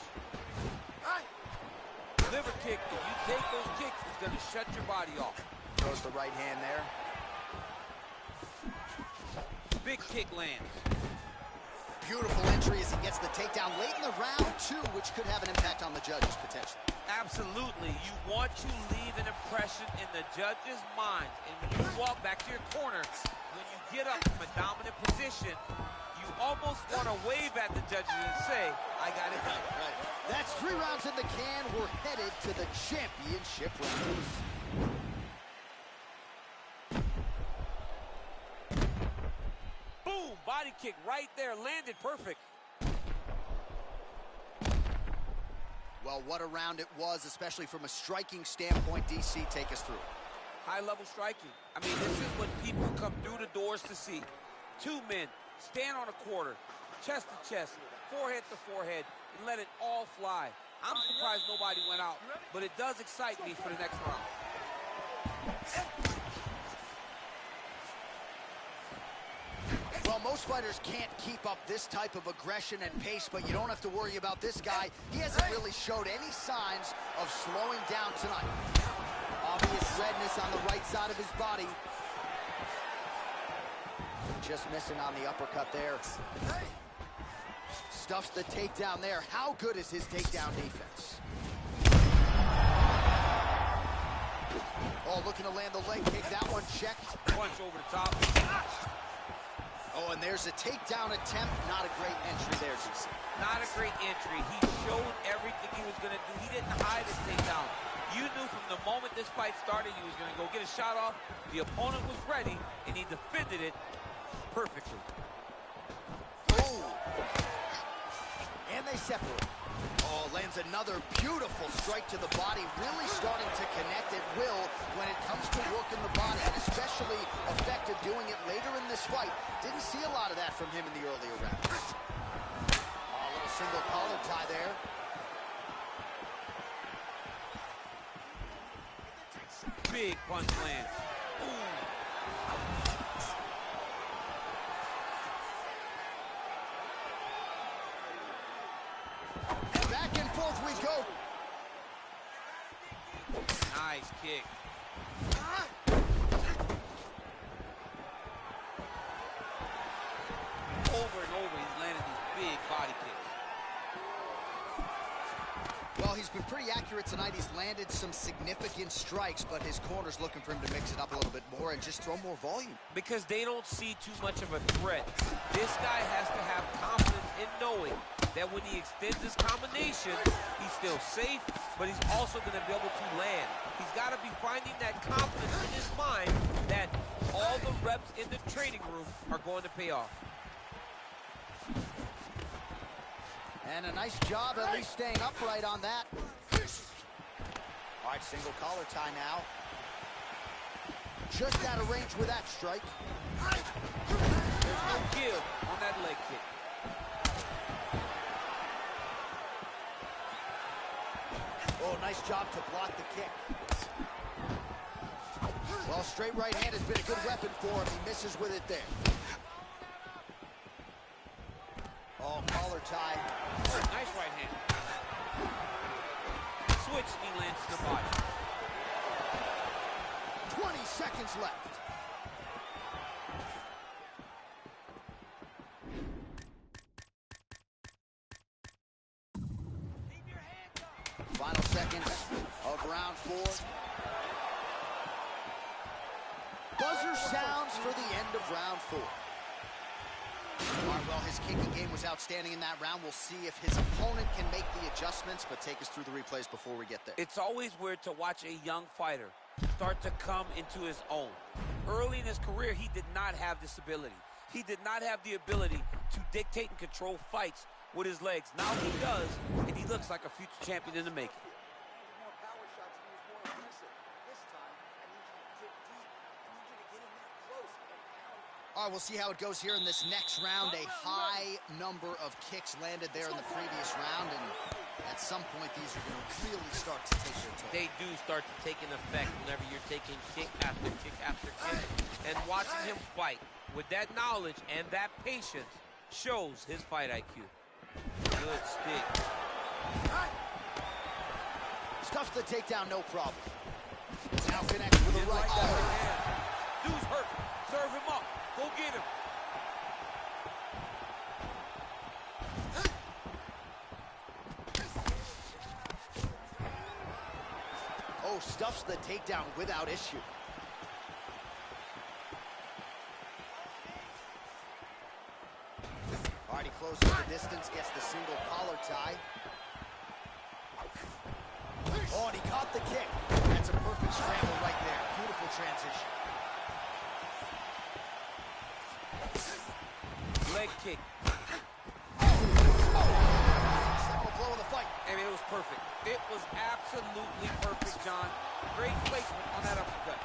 Liver kick, if you take those kicks, it's gonna shut your body off. Throws the right hand there. Big kick lands. Beautiful entry as he gets the takedown late in the round, too, which could have an impact on the judges, potentially. Absolutely. You want to leave an impression in the judge's mind. And when you walk back to your corner, when you get up from a dominant position, you almost want to wave at the judges and say, I got it done. Right. That's 3 rounds in the can. We're headed to the championship rounds. Boom! Body kick right there. Landed perfect. Well, what a round it was, especially from a striking standpoint. DC, take us through. High-level striking. I mean, this is what people come through the doors to see. 2 men stand on a quarter, chest to chest, forehead to forehead, and let it all fly. I'm surprised nobody went out, but it does excite me for the next round. Well, most fighters can't keep up this type of aggression and pace, but you don't have to worry about this guy. He hasn't really showed any signs of slowing down tonight. Obvious redness on the right side of his body. Just missing on the uppercut there. Stuffs the takedown there. How good is his takedown defense? Oh, looking to land the leg kick. That one checked. Punch over the top. Oh, and there's a takedown attempt. Not a great entry there, DC. Not a great entry. He showed everything he was going to do. He didn't hide his takedown. You knew from the moment this fight started he was going to go get a shot off. The opponent was ready, and he defended it perfectly. Oh. And they separate. Oh, lands another beautiful strike to the body, really starting to connect at will when it comes to working the body, and especially effective doing it later in this fight. Didn't see a lot of that from him in the earlier rounds. Oh, a little single collar tie there. Big punch lands. Ooh. Back and forth we go. Nice kick. Over and over, he's landing these big body kicks. Well, he's been pretty accurate tonight. He's landed some significant strikes, but his corner's looking for him to mix it up a little bit more and just throw more volume. Because they don't see too much of a threat. This guy has to have confidence in knowing that when he extends his combination, he's still safe, but he's also going to be able to land. He's got to be finding that confidence in his mind that all the reps in the training room are going to pay off. And a nice job at least staying upright on that. All right, single collar tie now. Just out of range with that strike. There's no give on that leg kick. Oh, nice job to block the kick. Well, straight right hand has been a good weapon for him. He misses with it there. Oh, collar tie. Nice right hand. Switch knee lands to the body. 20 seconds left. Final seconds of round 4. Buzzer sounds for the end of round 4. Well, his kicking game was outstanding in that round. We'll see if his opponent can make the adjustments, but take us through the replays before we get there. It's always weird to watch a young fighter start to come into his own. Early in his career, he did not have this ability. He did not have the ability to dictate and control fights with his legs. Now he does, and he looks like a future champion in the making. More power shots, he was more aggressive. This time, I need you to dig deep. I need you to get in there close and pound. All right, we'll see how it goes here in this next round. A high number of kicks landed there in the previous round, and at some point, these are going to really start to take their toll. They do start to take an effect whenever you're taking kick after kick after kick. And watching him fight with that knowledge and that patience shows his fight IQ. Good stick. Stuffs the takedown, no problem. Now connects with the right. Dude's hurt. Serve him up. Go get him. Oh, stuffs the takedown without issue. All right, he closes the distance, gets the single collar tie. Oh, and he caught the kick. That's a perfect scramble right there. Beautiful transition. Leg kick. Second blow of the fight. And it was perfect. It was absolutely perfect, John. Great placement on that uppercut.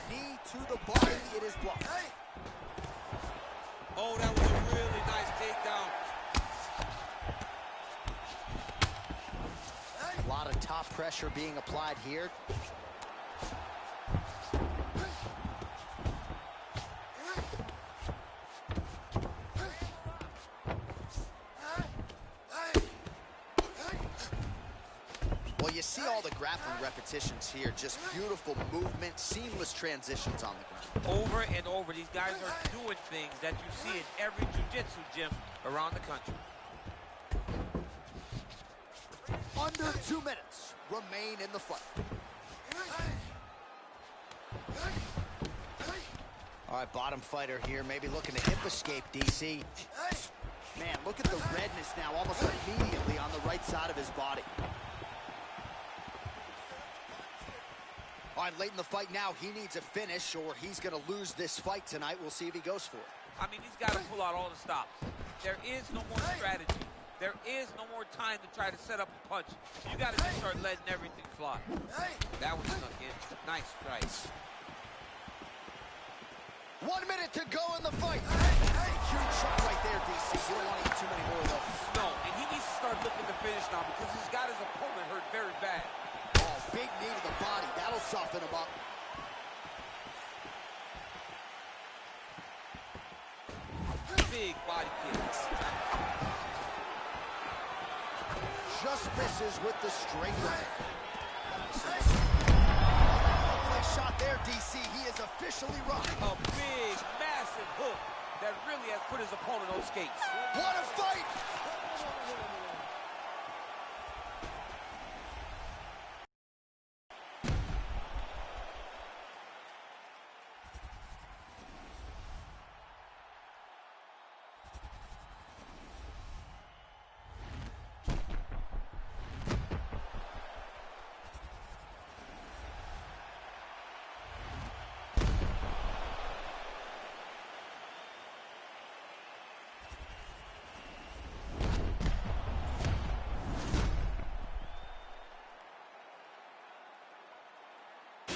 Knee to the body. It is blocked. Oh, that was a really nice takedown. A lot of top pressure being applied here. Well, you see all the grappling repetitions here. Just beautiful movement, seamless transitions on the ground. Over and over, these guys are doing things that you see in every jiu-jitsu gym around the country. Under 2 minutes remain in the fight. All right, bottom fighter here, maybe looking to hip escape, DC. Man, look at the redness now, almost immediately on the right side of his body. All right, late in the fight now, he needs a finish or he's going to lose this fight tonight. We'll see if he goes for it. I mean, he's got to pull out all the stops. There is no more strategy. There is no more time to try to set up a punch. You got to just start letting everything fly. That was snuck in. Nice strike. 1 minute to go in the fight. Huge shot right there, DC. You don't want to eat too many more of those. No, and he needs to start looking to finish now because he's got his opponent hurt very bad. Oh, big knee to the body. That'll soften him up. Big body kick. Just misses with the straight leg. Nice shot there, DC. He is officially rocked. A big, massive hook that really has put his opponent on skates. What a fight!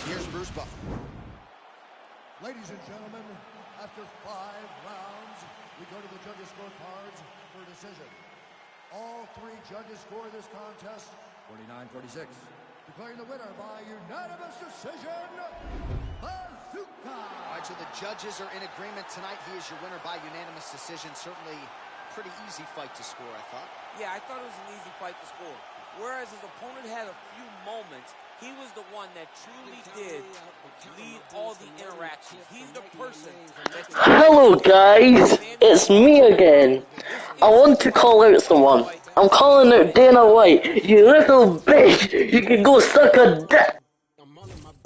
Here's Bruce Buffer. Ladies and gentlemen, after 5 rounds, we go to the judges' scorecards for a decision. All 3 judges score this contest 49-46. Declaring the winner by unanimous decision, Bazooka! All right, so the judges are in agreement tonight. He is your winner by unanimous decision. Certainly pretty easy fight to score, I thought. Yeah, I thought it was an easy fight to score. Whereas his opponent had a few moments, he was the one that truly did lead all the interactions. He's the person that... Hello guys, it's me again. I want to call out someone. I'm calling out Dana White. You little bitch, you can go suck a dick.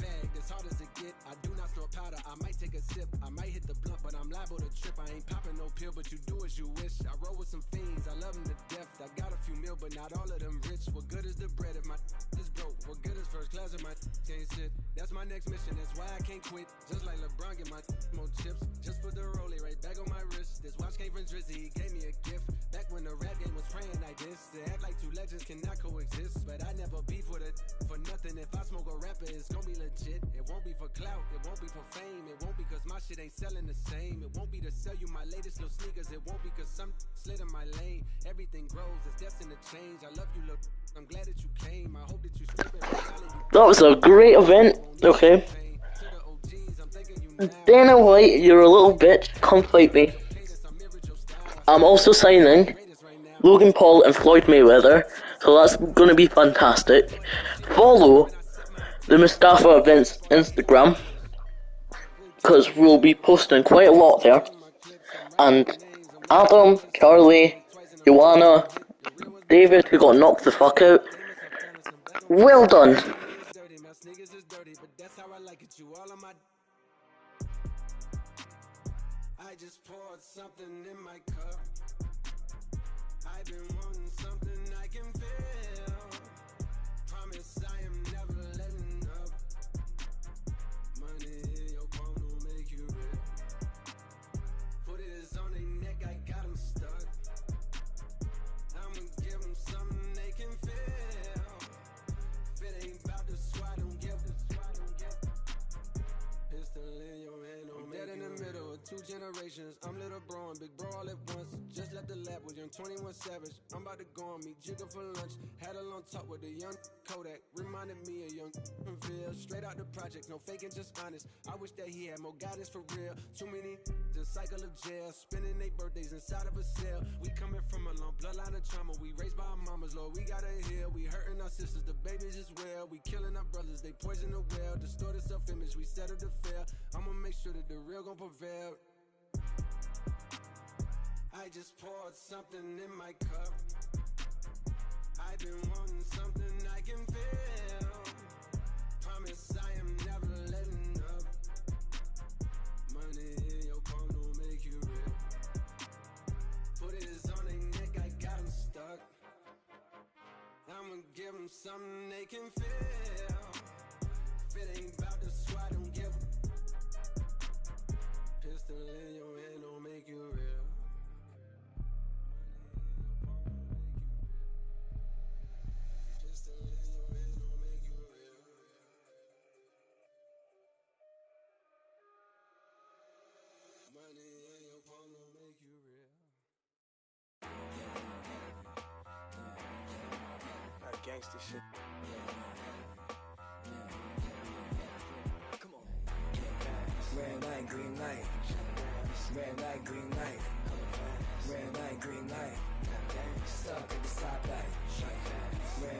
bag, as hard as it get. I do not snort powder, I might take a sip. I might hit the blunt, but I'm liable to trip. I ain't popping no pill, but you do as you wish. I roll with some fiends, I love them to death. I got a few mil, but not all of them rich. What good is the bread if my is broke? What good is first class if my can't sit? That's my next mission, that's why I can't quit. Just like LeBron, get my more chips. Just put the rollie right back on my wrist. This watch came from Drizzy, he gave me a gift. Back when the rap game was praying like this. To act like two legends cannot coexist. But I never beef with it for nothing. If I smoke a rapper, it's gonna be legit. It won't be for clout, it won't be for fame. It won't be cause my shit ain't selling the same. It won't be to sell you my latest little sneakers. It won't be cause some slid in my lane. Everything grows, it's destined to change. I love you, look. I'm glad that you came. I hope that you screaming. That was a great event. Okay. Dana White, you're a little bitch. Come fight me. I'm also signing Logan Paul and Floyd Mayweather, so that's gonna be fantastic. Follow the Mustafa Events Instagram, because we'll be posting quite a lot there. And Adam, Charlie, Joanna, David, who got knocked the fuck out, well done. I just poured something in my cup. I've been wanting something I can feel. Promise I am never letting up. Money in your palm will make you real. Put it on their neck, I got them stuck. I'ma give them something they can feel. If it ain't about the swat, don't give the swat, don't give. Pistol in your hand, I'm dead in the middle of two generations. I'm little bro and big bro all at once. Just left the lab with young 21 Savage. I'm about to go on me Jigga for lunch. Had a long talk with a young Kodak. Reminded me of young Ville. Straight out the project, no faking, just honest. I wish that he had more guidance for real. Too many the cycle of jail. Spending their birthdays inside of a cell. We coming from a long bloodline of trauma. We raised by our mamas, Lord, we gotta heal. We hurting our sisters, the babies as well. We killing our brothers, they poison the well. Distorted self-image, we settle to fail. I'ma make sure that the real gon' prevail. I just poured something in my cup. I've been wanting something I can feel. Promise I am never letting up. Money in your palm don't make you real. Put it on their neck, I got them stuck. I'ma give them something they can feel. If it ain't about the swat, don't give. Pistol in your hand don't make you real. Gangsta shit. Come on. Red light, green light. Red light, green light. Red light, green light. Stuck at the stoplight. Red